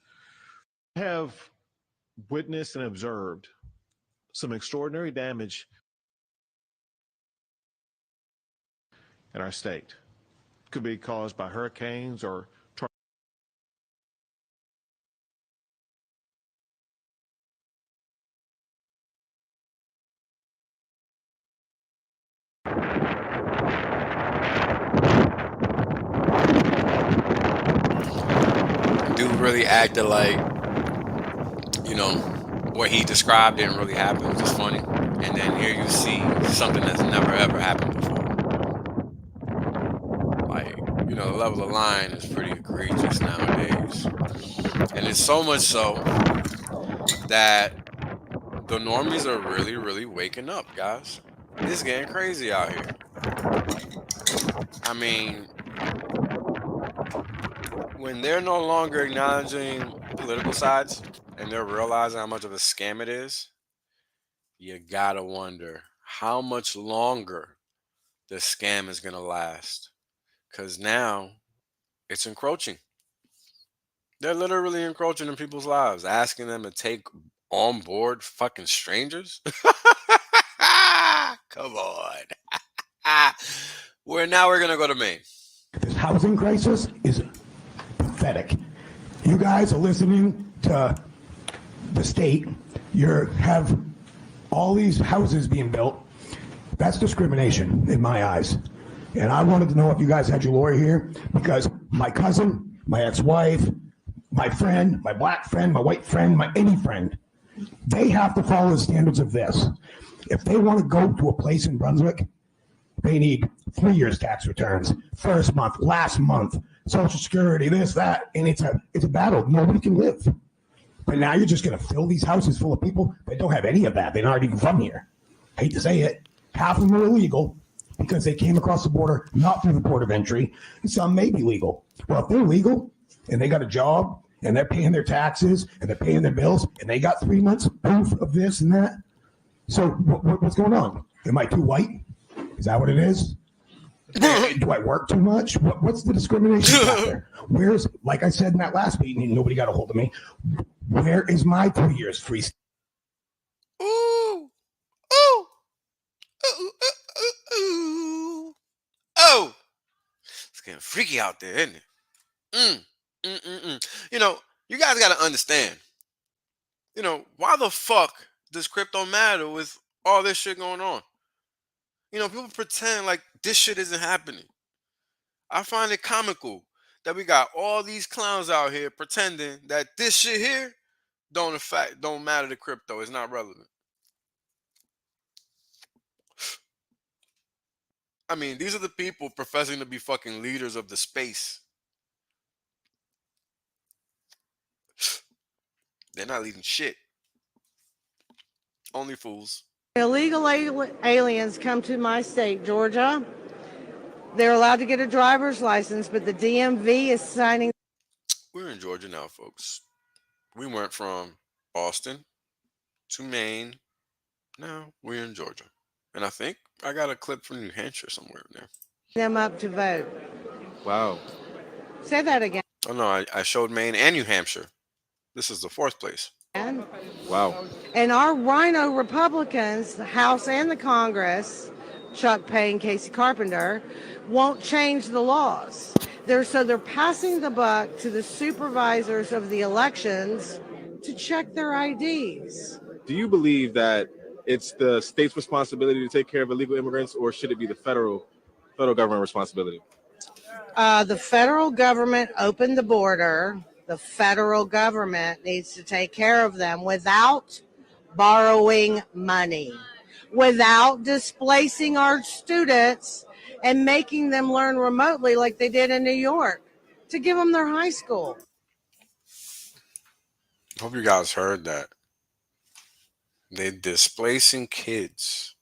I have witnessed and observed some extraordinary damage in our state. Could be caused by hurricanes or Dude really acted like, what he described didn't really happen. It was just funny. And then here you see something that's never ever happened before. Like, the level of lying is pretty egregious nowadays. And it's so much so that the normies are really, really waking up, guys. It's getting crazy out here. I mean, when they're no longer acknowledging political sides and they're realizing how much of a scam it is, you gotta wonder how much longer the scam is gonna last. Because now it's encroaching. They're literally encroaching in people's lives, asking them to take on board fucking strangers. Come on. We're gonna go to Maine. This housing crisis is pathetic. You guys are listening to the state. You have all these houses being built. That's discrimination in my eyes. And I wanted to know if you guys had your lawyer here, because my cousin, my ex-wife, my friend, my black friend, my white friend, any friend, they have to follow the standards of this. If they want to go to a place in Brunswick, they need 3 years tax returns, first month, last month, Social Security, this, that, and it's a battle. Nobody can live. But now you're just going to fill these houses full of people that don't have any of that. They're not even from here. Hate to say it. Half of them are illegal because they came across the border, not through the port of entry. And some may be legal. Well, if they're legal and they got a job and they're paying their taxes and they're paying their bills and they got 3 months proof of this and that. So what's going on? Am I too white? Is that what it is? Do I work too much? What's the discrimination factor? Where's, like I said in that last meeting, and nobody got a hold of me, where is my 3 years free? Ooh. Ooh. Ooh, ooh, ooh, ooh. Oh. It's getting freaky out there, isn't it? You guys got to understand, why the fuck does crypto matter with all this shit going on? People pretend like this shit isn't happening. I find it comical that we got all these clowns out here pretending that this shit here don't matter to crypto. It's not relevant. I mean, these are the people professing to be fucking leaders of the space. They're not leading shit. Only fools. Illegal aliens come to my state, Georgia. They're allowed to get a driver's license, but the DMV is signing. We're in Georgia now, folks. We went from Boston to Maine. Now we're in Georgia. And I think I got a clip from New Hampshire somewhere in there. Them up to vote. Wow. Say that again. Oh, no, I showed Maine and New Hampshire. This is the fourth place. Wow. And our rhino Republicans, the House and the Congress, Chuck Payne, Casey Carpenter, won't change the laws. They're passing the buck to the supervisors of the elections to check their IDs. Do you believe that it's the state's responsibility to take care of illegal immigrants, or should it be the federal government responsibility? The federal government opened the border. The federal government needs to take care of them without borrowing money, without displacing our students and making them learn remotely like they did in New York to give them their high school. Hope you guys heard that. They're displacing kids,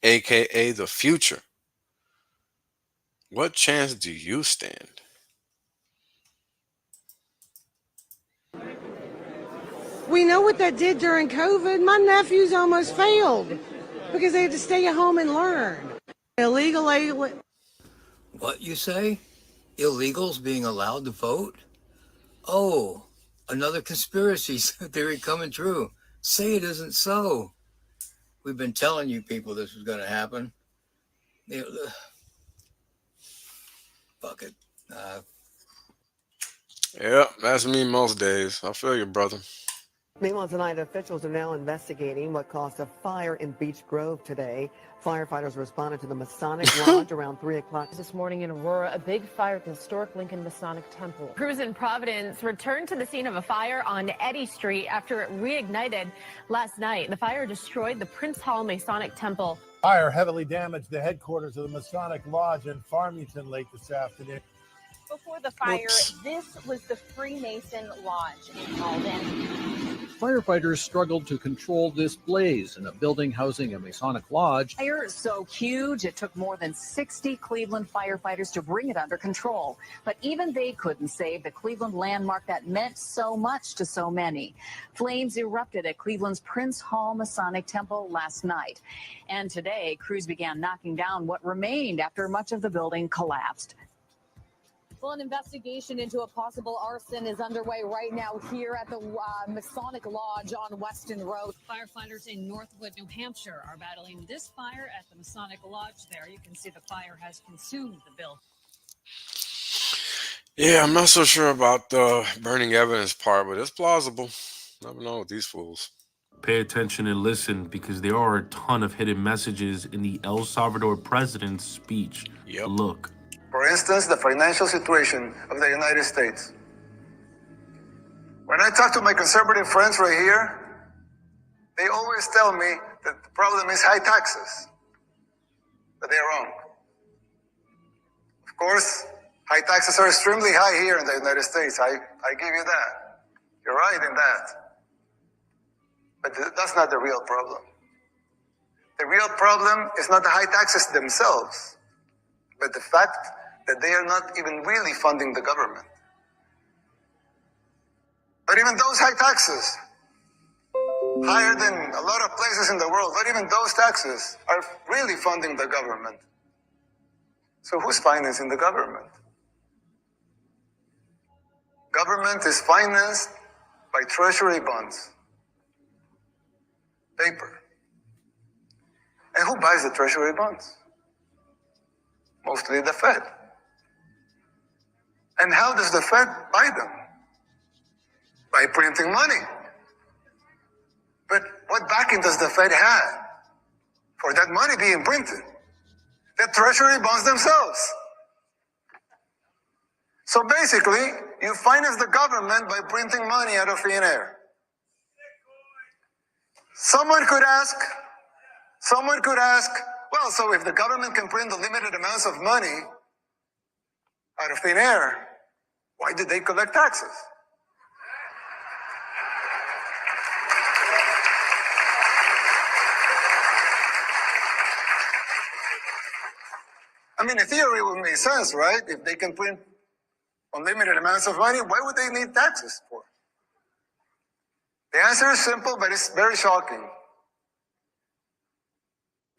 aka the future. What chance do you stand? We know what that did during COVID. My nephews almost failed because they had to stay at home and learn. Illegal. What you say? Illegals being allowed to vote? Oh, another conspiracy theory coming true. Say it isn't so. We've been telling you people this was going to happen. Fuck it. Yeah, that's me most days. I feel you, brother. Meanwhile, tonight, officials are now investigating what caused a fire in Beech Grove today. Firefighters responded to the Masonic Lodge around 3 o'clock. This morning in Aurora, a big fire at the historic Lincoln Masonic Temple. Crews in Providence returned to the scene of a fire on Eddy Street after it reignited last night. The fire destroyed the Prince Hall Masonic Temple. Fire heavily damaged the headquarters of the Masonic Lodge in Farmington late this afternoon. Before the fire, this was the Freemason Lodge in Malden. Firefighters struggled to control this blaze in a building housing a Masonic lodge. Fire is so huge, it took more than 60 Cleveland firefighters to bring it under control. But even they couldn't save the Cleveland landmark that meant so much to so many. Flames erupted at Cleveland's Prince Hall Masonic Temple last night. And today, crews began knocking down what remained after much of the building collapsed. Well, an investigation into a possible arson is underway right now here at the Masonic Lodge on Weston Road. Firefighters in Northwood, New Hampshire are battling this fire at the Masonic Lodge there. You can see the fire has consumed the building. Yeah, I'm not so sure about the burning evidence part, but it's plausible. Never know with these fools. Pay attention and listen, because there are a ton of hidden messages in the El Salvador president's speech. Look. For instance, the financial situation of the United States. When I talk to my conservative friends right here, they always tell me that the problem is high taxes, but they're wrong. Of course, high taxes are extremely high here in the United States. I give you that. You're right in that. But that's not the real problem. The real problem is not the high taxes themselves, but the fact that they are not even really funding the government. But even those high taxes, higher than a lot of places in the world, but even those taxes are really funding the government. So who's financing the government? Government is financed by treasury bonds, paper. And who buys the treasury bonds? Mostly the Fed. And how does the Fed buy them? By printing money. But what backing does the Fed have for that money being printed? The treasury bonds themselves. So basically, you finance the government by printing money out of thin air. Someone could ask, well, so if the government can print unlimited amounts of money out of thin air, why did they collect taxes? I mean, in theory, it would make sense, right? If they can print unlimited amounts of money, why would they need taxes for? The answer is simple, but it's very shocking.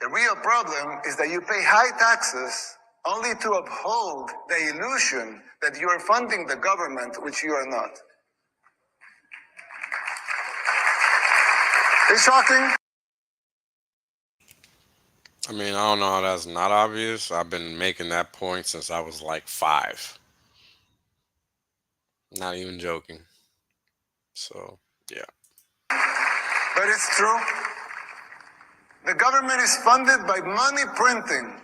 The real problem is that you pay high taxes only to uphold the illusion that you are funding the government, which you are not. It's shocking. I mean, I don't know how that's not obvious. I've been making that point since I was like 5. Not even joking. So, yeah. But it's true. The government is funded by money printing.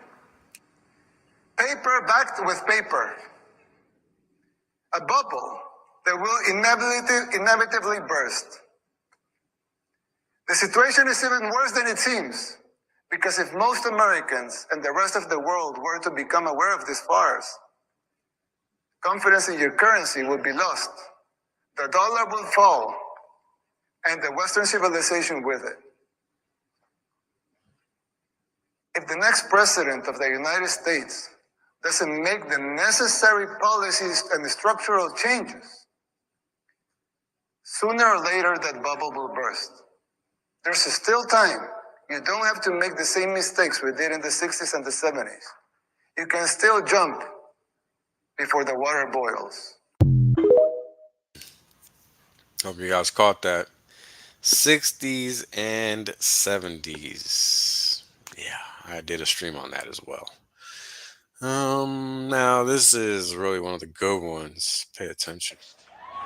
Paper backed with paper. A bubble that will inevitably burst. The situation is even worse than it seems, because if most Americans and the rest of the world were to become aware of this farce, confidence in your currency would be lost. The dollar will fall, and the Western civilization with it. If the next president of the United States doesn't make the necessary policies and structural changes, sooner or later that bubble will burst. There's still time. You don't have to make the same mistakes we did in the 60s and the 70s. You can still jump before the water boils. Hope you guys caught that. 60s and 70s. Yeah, I did a stream on that as well. Now this is really one of the good ones. Pay attention.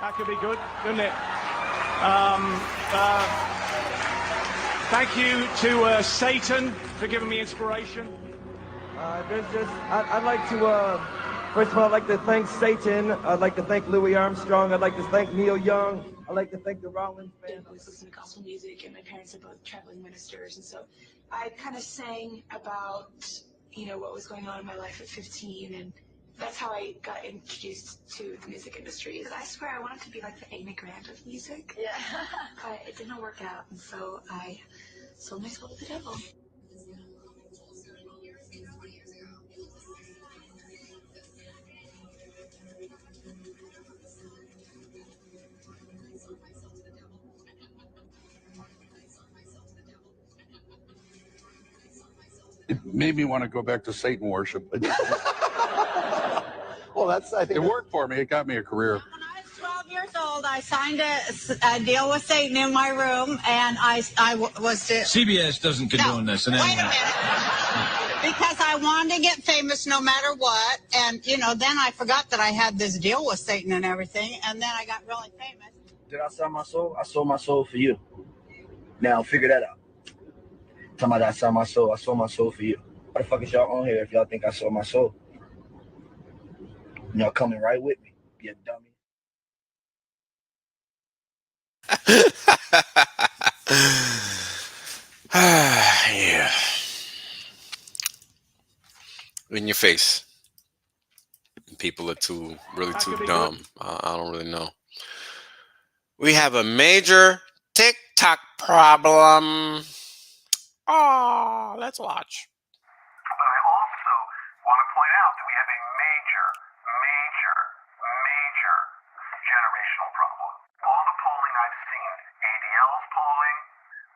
That could be good, couldn't it? Thank you to Satan for giving me inspiration. I'd like to, first of all, I'd like to thank Satan. I'd like to thank Louis Armstrong. I'd like to thank Neil Young. I'd like to thank the Rollins Band. I always listen to gospel music, and my parents are both traveling ministers, and so I kind of sang about, what was going on in my life at 15, and that's how I got introduced to the music industry. Because I swear I wanted to be like the Amy Grant of music. Yeah. But it didn't work out, and so I sold my soul to the devil. It made me want to go back to Satan worship. Well, I think it worked for me. It got me a career. 12 years old, I signed a deal with Satan in my room, and I was to... CBS doesn't condone this. And wait a minute. Because I wanted to get famous no matter what, and, then I forgot that I had this deal with Satan and everything, and then I got really famous. Did I sell my soul? I sold my soul for you. Now, figure that out. Talking about I sold my soul for you. Why the fuck is y'all on here if y'all think I sold my soul? Y'all coming right with me, you dummy. Yeah. In your face. People are really too dumb. I don't really know. We have a major TikTok problem. Oh, let's watch. But I also want to point out that we have a major generational problem. All the polling I've seen, ADL's polling,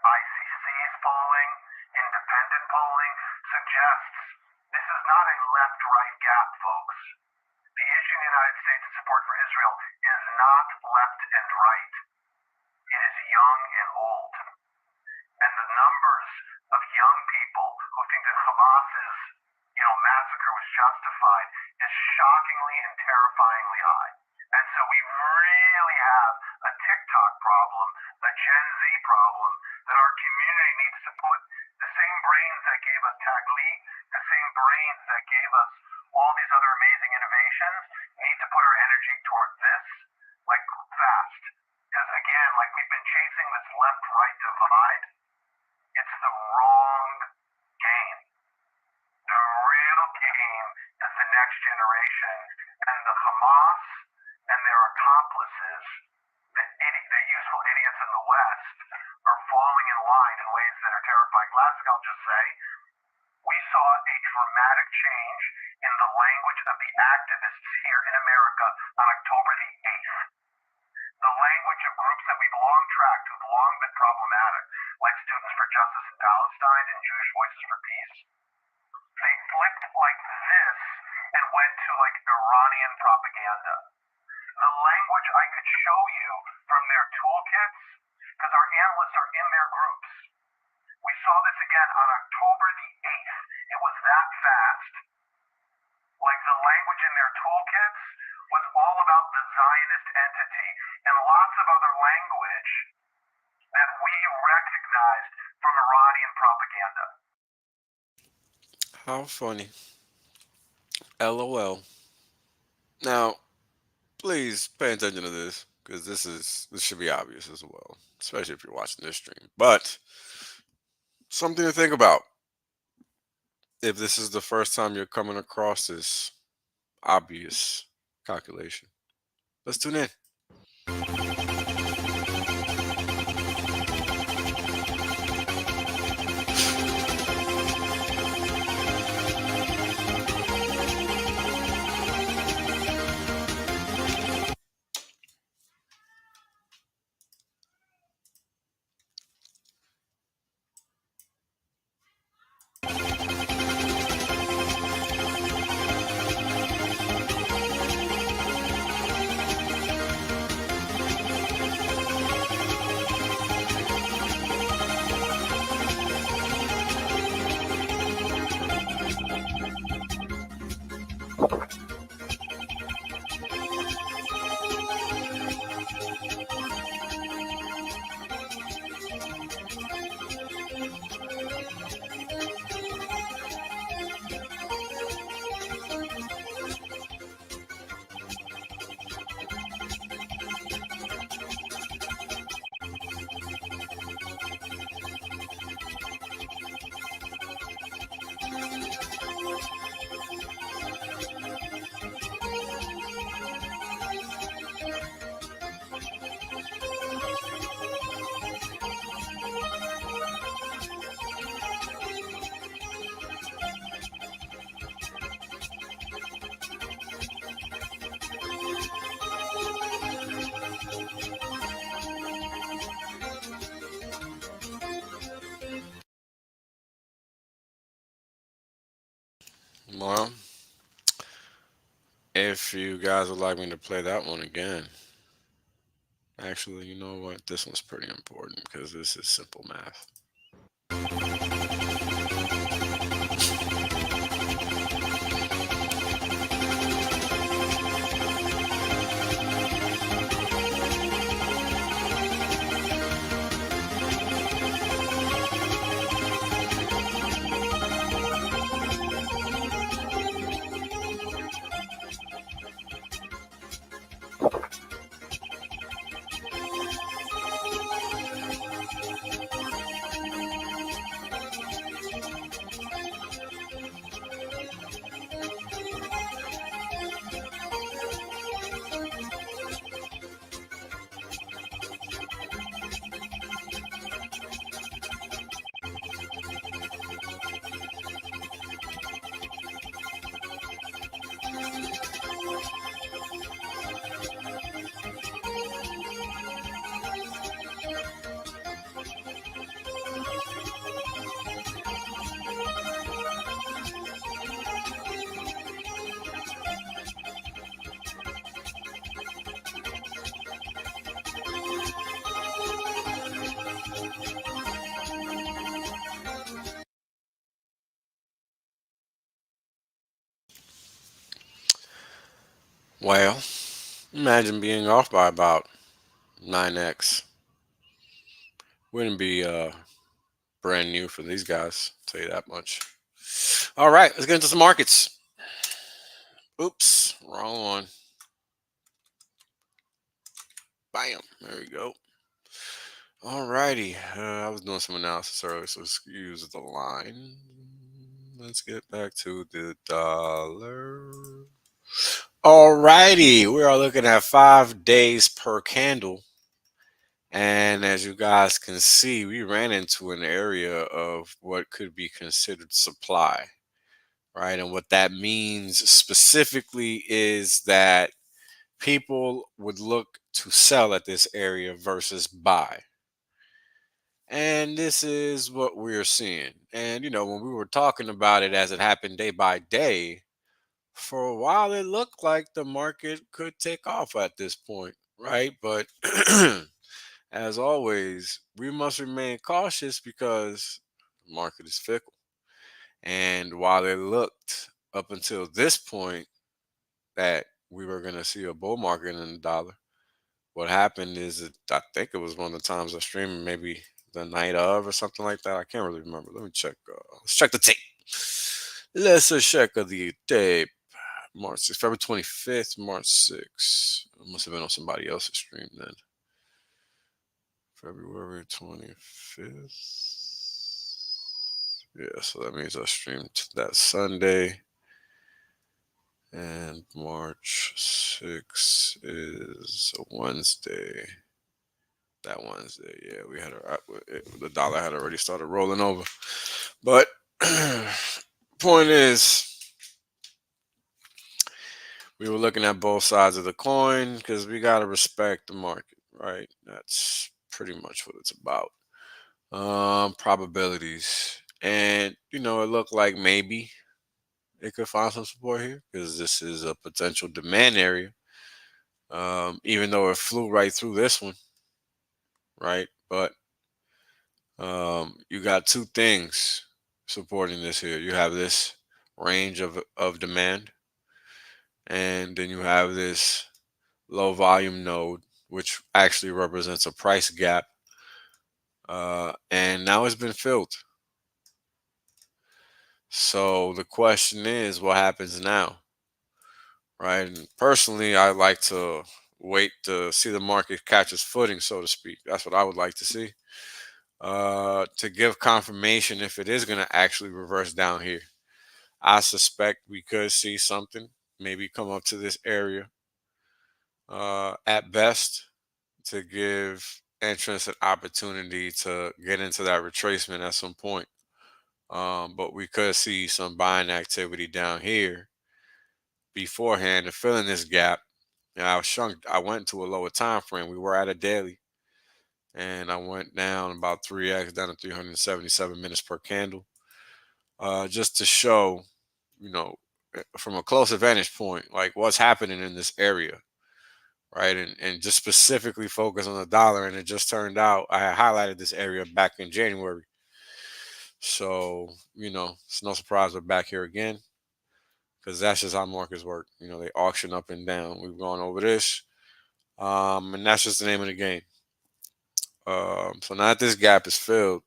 ICC's polling, independent polling, suggests this is not a left-right gap, folks. The issue in the United States in support for Israel is not left and right. It is young and old. And the numbers of young people who think that Hamas's, massacre was justified is shockingly and terrifyingly high. And so we really have a TikTok problem, a Gen Z problem, that our community needs to put the same brains that gave us Taglit, the same brains that gave us all these other amazing innovations, need to put our energy toward this, like, fast. Because again, like, we've been chasing this left-right divide. It's the wrong game. The real game is the next generation, and the Hamas and their accomplices, the useful idiots in the West, are falling in line in ways that are terrifying. Last thing I'll just say, we saw a dramatic change activists here in America on October the 8th. The language of groups that we've long tracked, who've long been problematic, like Students for Justice in Palestine and Jewish Voices for Peace, they flipped like this and went to like Iranian propaganda. The language I could show you from their toolkits, because our analysts are in their groups. We saw this again on October the 8th. It was that fast. Like the language in their toolkits was all about the Zionist entity and lots of other language that we recognized from Iranian propaganda. How funny. LOL. Now, please pay attention to this, because this should be obvious as well, especially if you're watching this stream. But something to think about if this is the first time you're coming across this obvious calculation. Let's tune in. Well, if you guys would like me to play that one again, actually, you know what? This one's pretty important because this is simple math. Well, imagine being off by about 9x. Wouldn't be brand new for these guys, I'll tell you that much. All right, let's get into some markets. Oops, wrong one. Bam, there we go. All righty, I was doing some analysis earlier, so excuse the line. Let's get back to the dollar. All righty, we are looking at 5 days per candle. And as you guys can see, we ran into an area of what could be considered supply. right? And what that means specifically is that people would look to sell at this area versus buy. And this is what we're seeing. And, when we were talking about it as it happened day by day, for a while it looked like the market could take off at this point, right? But as always, we must remain cautious because the market is fickle. And while it looked up until this point that we were going to see a bull market in the dollar, what happened is I think it was one of the times I streamed, maybe the night of or something like that. I can't really remember. Let me check. Let's check the tape. Let's check the tape. March 6th, February 25th, March 6th. I must have been on somebody else's stream then. February 25th. Yeah, so that means I streamed that Sunday. And March 6th is a Wednesday. That Wednesday, yeah, the dollar had already started rolling over. But point is, we were looking at both sides of the coin because we got to respect the market, right? That's pretty much what it's about. Probabilities. And, it looked like maybe it could find some support here because this is a potential demand area. Even though it flew right through this one, right? But you got two things supporting this here. You have this range of demand, and then you have this low volume node, which actually represents a price gap. And now it's been filled. So the question is, what happens now? Right? And personally, I like to wait to see the market catch its footing, so to speak. That's what I would like to see. To give confirmation if it is going to actually reverse down here. I suspect we could see something maybe come up to this area at best to give entrance an opportunity to get into that retracement at some point. But we could see some buying activity down here beforehand to fill in this gap. And I went to a lower time frame. We were at a daily. And I went down about 3x, down to 377 minutes per candle. Just to show, from a closer vantage point, like what's happening in this area, right? And just specifically focus on the dollar. And it just turned out I had highlighted this area back in January. So, it's no surprise we're back here again because that's just how markets work. They auction up and down. We've gone over this. And that's just the name of the game. So now that this gap is filled,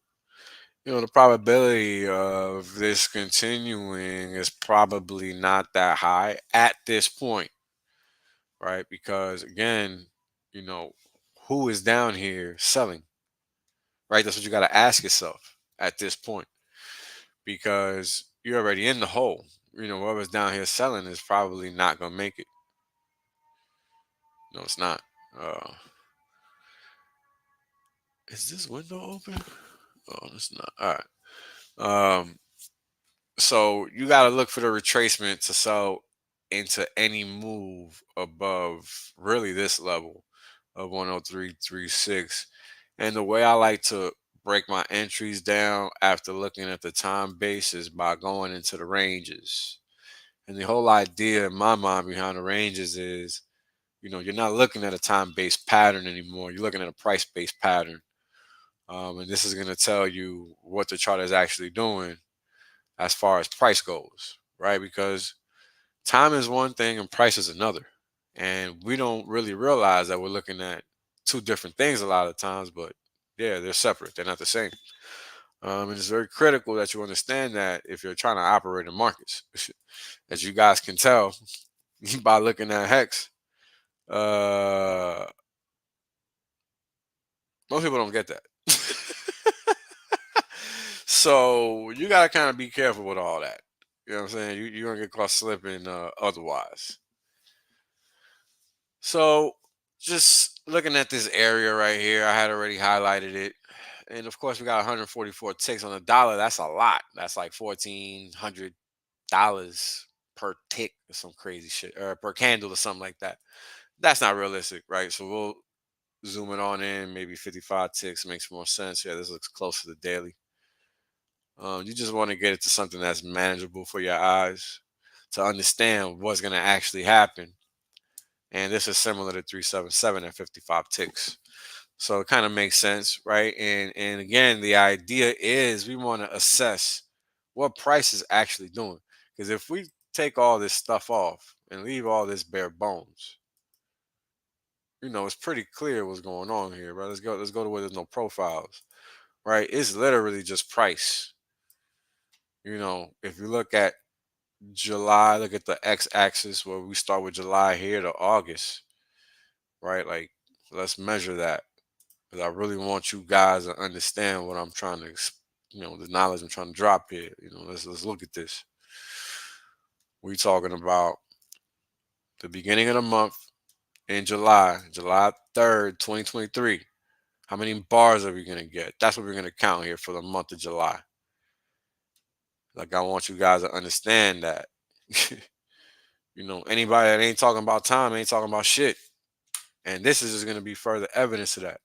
the probability of this continuing is probably not that high at this point, right? Because again, who is down here selling, right? That's what you got to ask yourself at this point, because you're already in the hole. Whoever's down here selling is probably not going to make it. No, it's not. Is this window open? Oh, it's not. All right. So you got to look for the retracement to sell into any move above really this level of 103.36. And the way I like to break my entries down after looking at the time base is by going into the ranges. And the whole idea in my mind behind the ranges is, you're not looking at a time-based pattern anymore. You're looking at a price-based pattern. And this is going to tell you what the chart is actually doing as far as price goes, right? Because time is one thing and price is another. And we don't really realize that we're looking at two different things a lot of times, but yeah, they're separate. They're not the same. And it's very critical that you understand that if you're trying to operate in markets. As you guys can tell by looking at Hex, most people don't get that. So you got to kind of be careful with all that. You know what I'm saying? You're going to get caught slipping otherwise. So just looking at this area right here, I had already highlighted it. And of course, we got 144 ticks on the dollar. That's a lot. That's like 1,400 per tick or some crazy shit, or per candle or something like that. That's not realistic, right? So we'll zoom it on in. Maybe 55 ticks makes more sense. Yeah, this looks close to the daily. You just want to get it to something that's manageable for your eyes to understand what's going to actually happen. And this is similar to 377 at 55 ticks. So it kind of makes sense, right? And again, the idea is we want to assess what price is actually doing. Because if we take all this stuff off and leave all this bare bones, it's pretty clear what's going on here, right? Let's go to where there's no profiles, right? It's literally just price. If you look at July, look at the x-axis where we start with July here to August, right? Like, let's measure that. Because I really want you guys to understand what I'm trying to, the knowledge I'm trying to drop here. Let's look at this. We're talking about the beginning of the month in July 3rd, 2023. How many bars are we going to get? That's what we're going to count here for the month of July. Like, I want you guys to understand that. Anybody that ain't talking about time ain't talking about shit. And this is just going to be further evidence of that.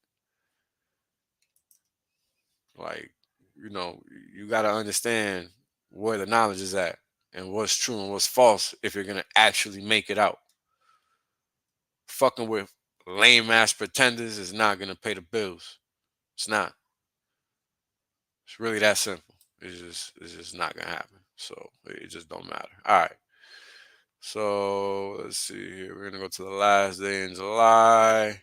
Like, you got to understand where the knowledge is at and what's true and what's false if you're going to actually make it out. Fucking with lame ass pretenders is not going to pay the bills. It's not. It's really that simple. It's just not going to happen. So it just don't matter. All right. So let's see here. We're going to go to the last day in July.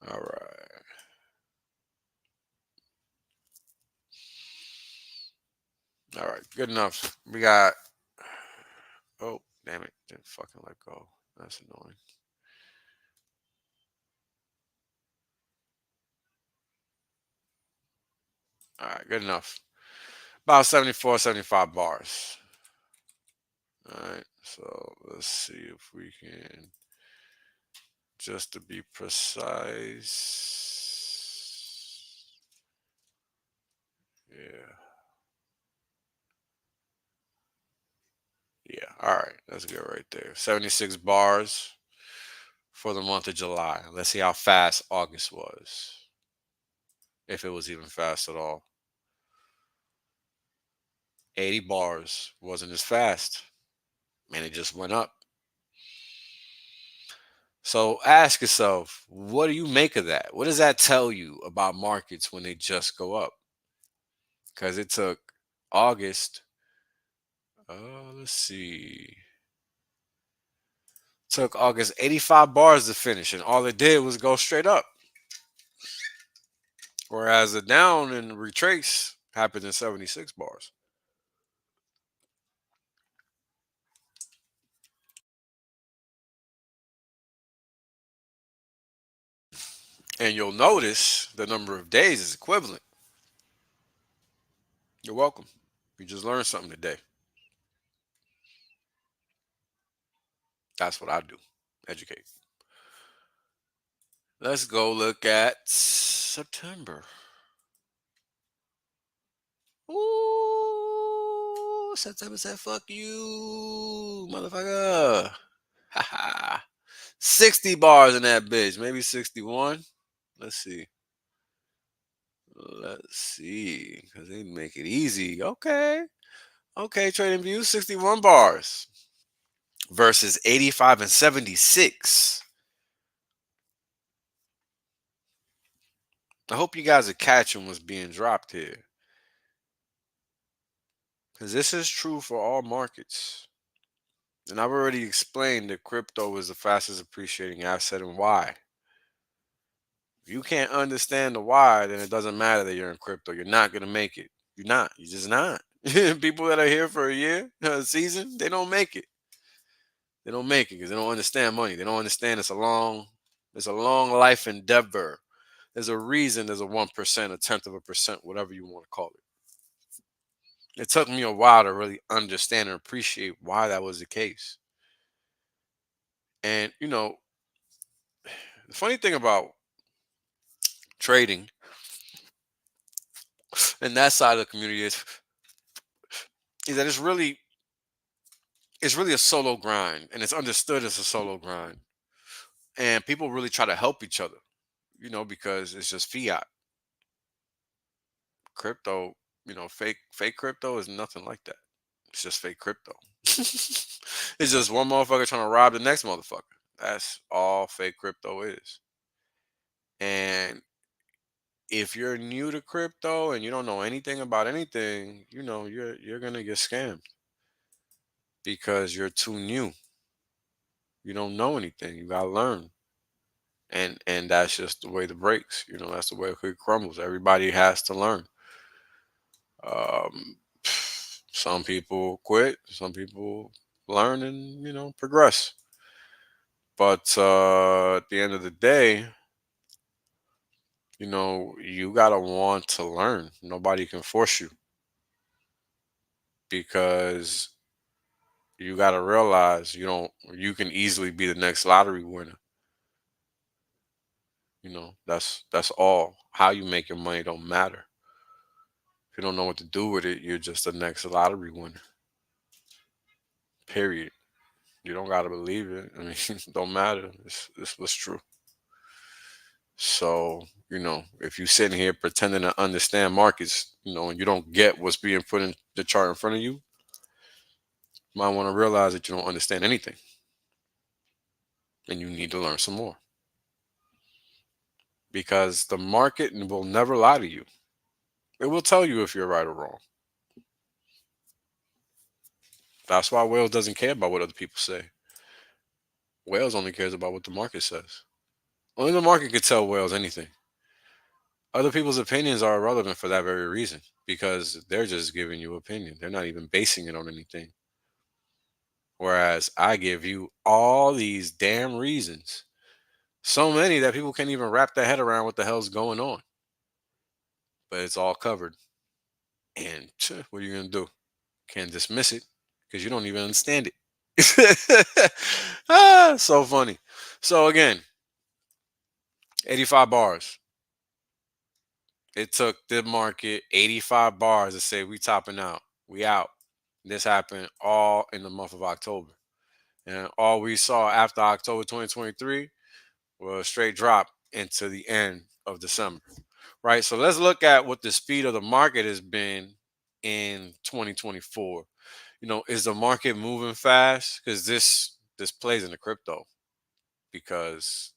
All right. All right. Good enough. We got. Oh, damn it. Didn't fucking let go. That's annoying. All right. Good enough. About 74, 75 bars. All right. So let's see if we can. Just to be precise. Yeah. Yeah. All right. Let's go right there. 76 bars for the month of July. Let's see how fast August was. If it was even fast at all. 80 bars wasn't as fast. And it just went up. So ask yourself, what do you make of that? What does that tell you about markets when they just go up? Because it took August. Let's see. Took August 85 bars to finish, and all it did was go straight up. Whereas the down and retrace happened in 76 bars. And you'll notice the number of days is equivalent. You're welcome. You just learned something today. That's what I do. Educate. Let's go look at September. Ooh, September said, fuck you, motherfucker. Haha. 60 bars in that bitch. Maybe 61. Let's see. Because they make it easy. Okay, Trading Views, 61 bars. Versus 85 and 76. I hope you guys are catching what's being dropped here. Because this is true for all markets. And I've already explained that crypto is the fastest appreciating asset and why. If you can't understand the why, then it doesn't matter that you're in crypto. You're not going to make it. You're not. You're just not. People that are here for a year, a season, they don't make it. They don't make it because they don't understand money. They don't understand it's a long life endeavor. There's a reason there's a 1%, a tenth of a percent, whatever you want to call it. It took me a while to really understand and appreciate why that was the case. And, the funny thing about trading and that side of the community is that it's really a solo grind, and it's understood as a solo grind, and people really try to help each other, because it's just fiat. Crypto, fake crypto is nothing like that. It's just fake crypto. It's just one motherfucker trying to rob the next motherfucker. That's all fake crypto is. And if you're new to crypto and you don't know anything about anything, you're gonna get scammed because you're too new. You don't know anything. You gotta learn. And that's just the way the breaks. That's the way it crumbles. Everybody has to learn. Um, some people quit. Some people learn and progress. But at the end of the day, you gotta want to learn. Nobody can force you because you gotta realize you can easily be the next lottery winner. That's all. How you make your money don't matter. If you don't know what to do with it, you're just the next lottery winner. Period. You don't gotta believe it. I mean, it don't matter. It's what's true. So, if you sitting here pretending to understand markets, and you don't get what's being put in the chart in front of you, you might want to realize that you don't understand anything. And you need to learn some more. Because the market will never lie to you. It will tell you if you're right or wrong. That's why Wales doesn't care about what other people say. Wales only cares about what the market says. Only the market could tell Wales anything. Other people's opinions are irrelevant for that very reason, because they're just giving you opinion. They're not even basing it on anything. Whereas I give you all these damn reasons, so many that people can't even wrap their head around what the hell's going on. But it's all covered. And what are you going to do? Can't dismiss it because you don't even understand it. So funny. So again, 85 bars. It took the market 85 bars to say we topping out. We out. This happened all in the month of October. And all we saw after October 2023 was a straight drop into the end of December. Right? So let's look at what the speed of the market has been in 2024. Is the market moving fast? Because this plays into crypto. Because,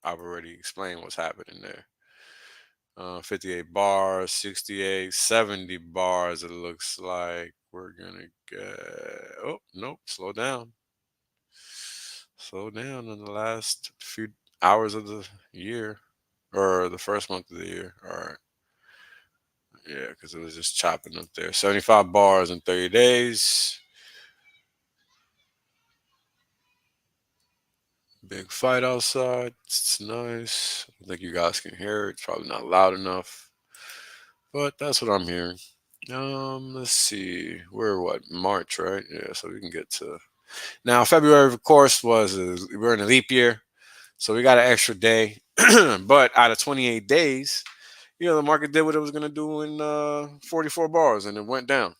I've already explained what's happening there. 58 bars, 68, 70 bars. It looks like we're gonna get. Oh nope, slow down. Slow down in the last few hours of the year, or the first month of the year. All right. Yeah, because it was just chopping up there. 75 bars in 30 days. Big fight outside. It's nice. I think you guys can hear it. It's probably not loud enough, but that's what I'm hearing. Let's see. We're March, right? Yeah, so we can get to now. February, of course, we're in a leap year, so we got an extra day. But out of 28 days, the market did what it was gonna do in 44 bars, and it went down.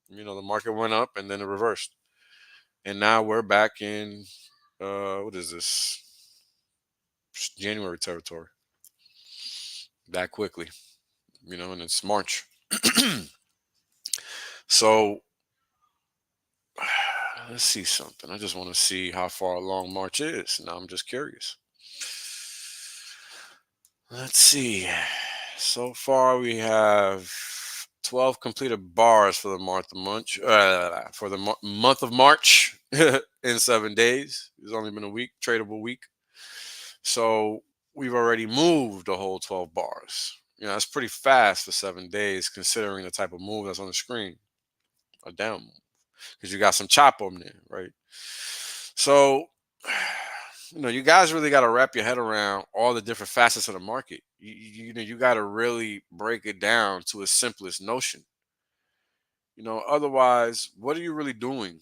The market went up and then it reversed, and now we're back in what is this? January territory. That quickly, and it's March. So let's see something. I just want to see how far along March is. Now I'm just curious. Let's see. So far we have 12 completed bars for the month of March in 7 days. It's only been a week, tradable week. So we've already moved a whole 12 bars. That's pretty fast for 7 days, considering the type of move that's on the screen. A down move. Because you got some chop on there, right? So, you guys really got to wrap your head around all the different facets of the market. You got to really break it down to its simplest notion. Otherwise, what are you really doing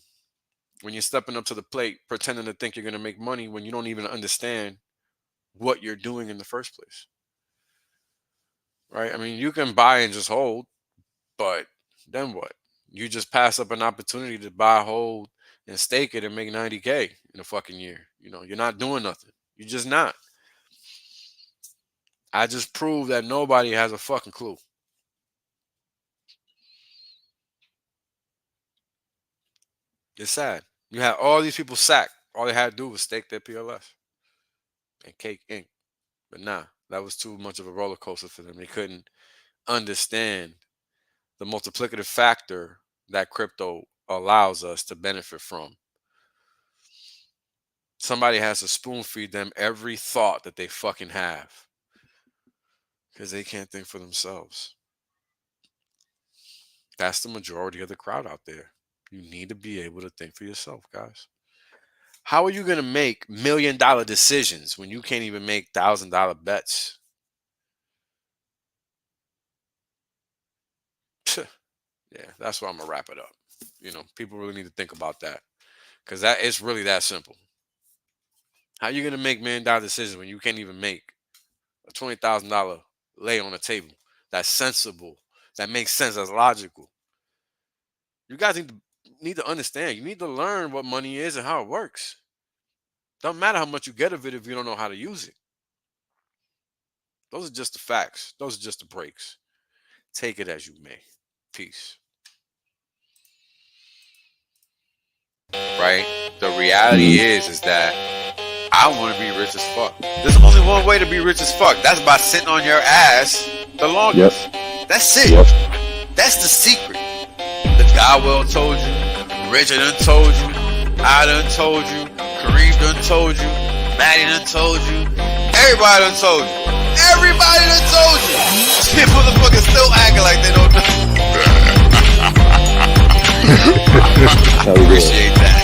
when you're stepping up to the plate, pretending to think you're going to make money when you don't even understand what you're doing in the first place? right? I mean, you can buy and just hold, but then what? You just pass up an opportunity to buy, hold, and stake it and make 90K in a fucking year. You know, you're not doing nothing. You're just not. I just proved that nobody has a fucking clue. It's sad. You had all these people sacked. All they had to do was stake their PLS and cake ink. But nah, that was too much of a roller coaster for them. They couldn't understand the multiplicative factor that crypto allows us to benefit from. Somebody has to spoon feed them every thought that they fucking have because they can't think for themselves. That's the majority of the crowd out there. You need to be able to think for yourself, guys. How are you going to make $1 million decisions when you can't even make $1,000 bets? Yeah, that's why I'm going to wrap it up. You know, people really need to think about that because that it's really that simple. How are you going to make $1 million decisions when you can't even make a $20,000 lay on the table? That's sensible. That makes sense. That's logical. You guys need to understand. You need to learn what money is and how it works. Doesn't matter how much you get of it if you don't know how to use it. Those are just the facts. Those are just the breaks. Take it as you may. Peace. Right? The reality is that I want to be rich as fuck. There's only one way to be rich as fuck. That's by sitting on your ass the longest. Yep. That's it. Yep. That's the secret. The guy well told you. Richard done told you. I done told you. Kareem done told you. Maddie done told you. Everybody done told you. Everybody done told you. Shit, motherfuckers still acting like they don't know. Appreciate that.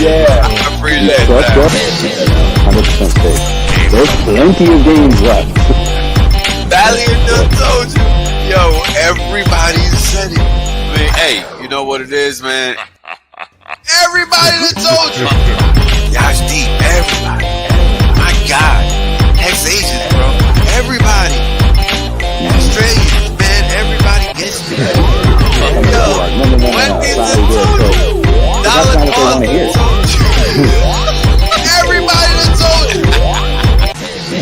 Yeah. I appreciate that. 100% safe. There's plenty of games left. Valiant done told you. Yo, everybody said it. Man, hey, you know what it is, man? Everybody done told you. Y'all's deep. Everybody. My God. Ex-Asians, bro. Everybody. Australians.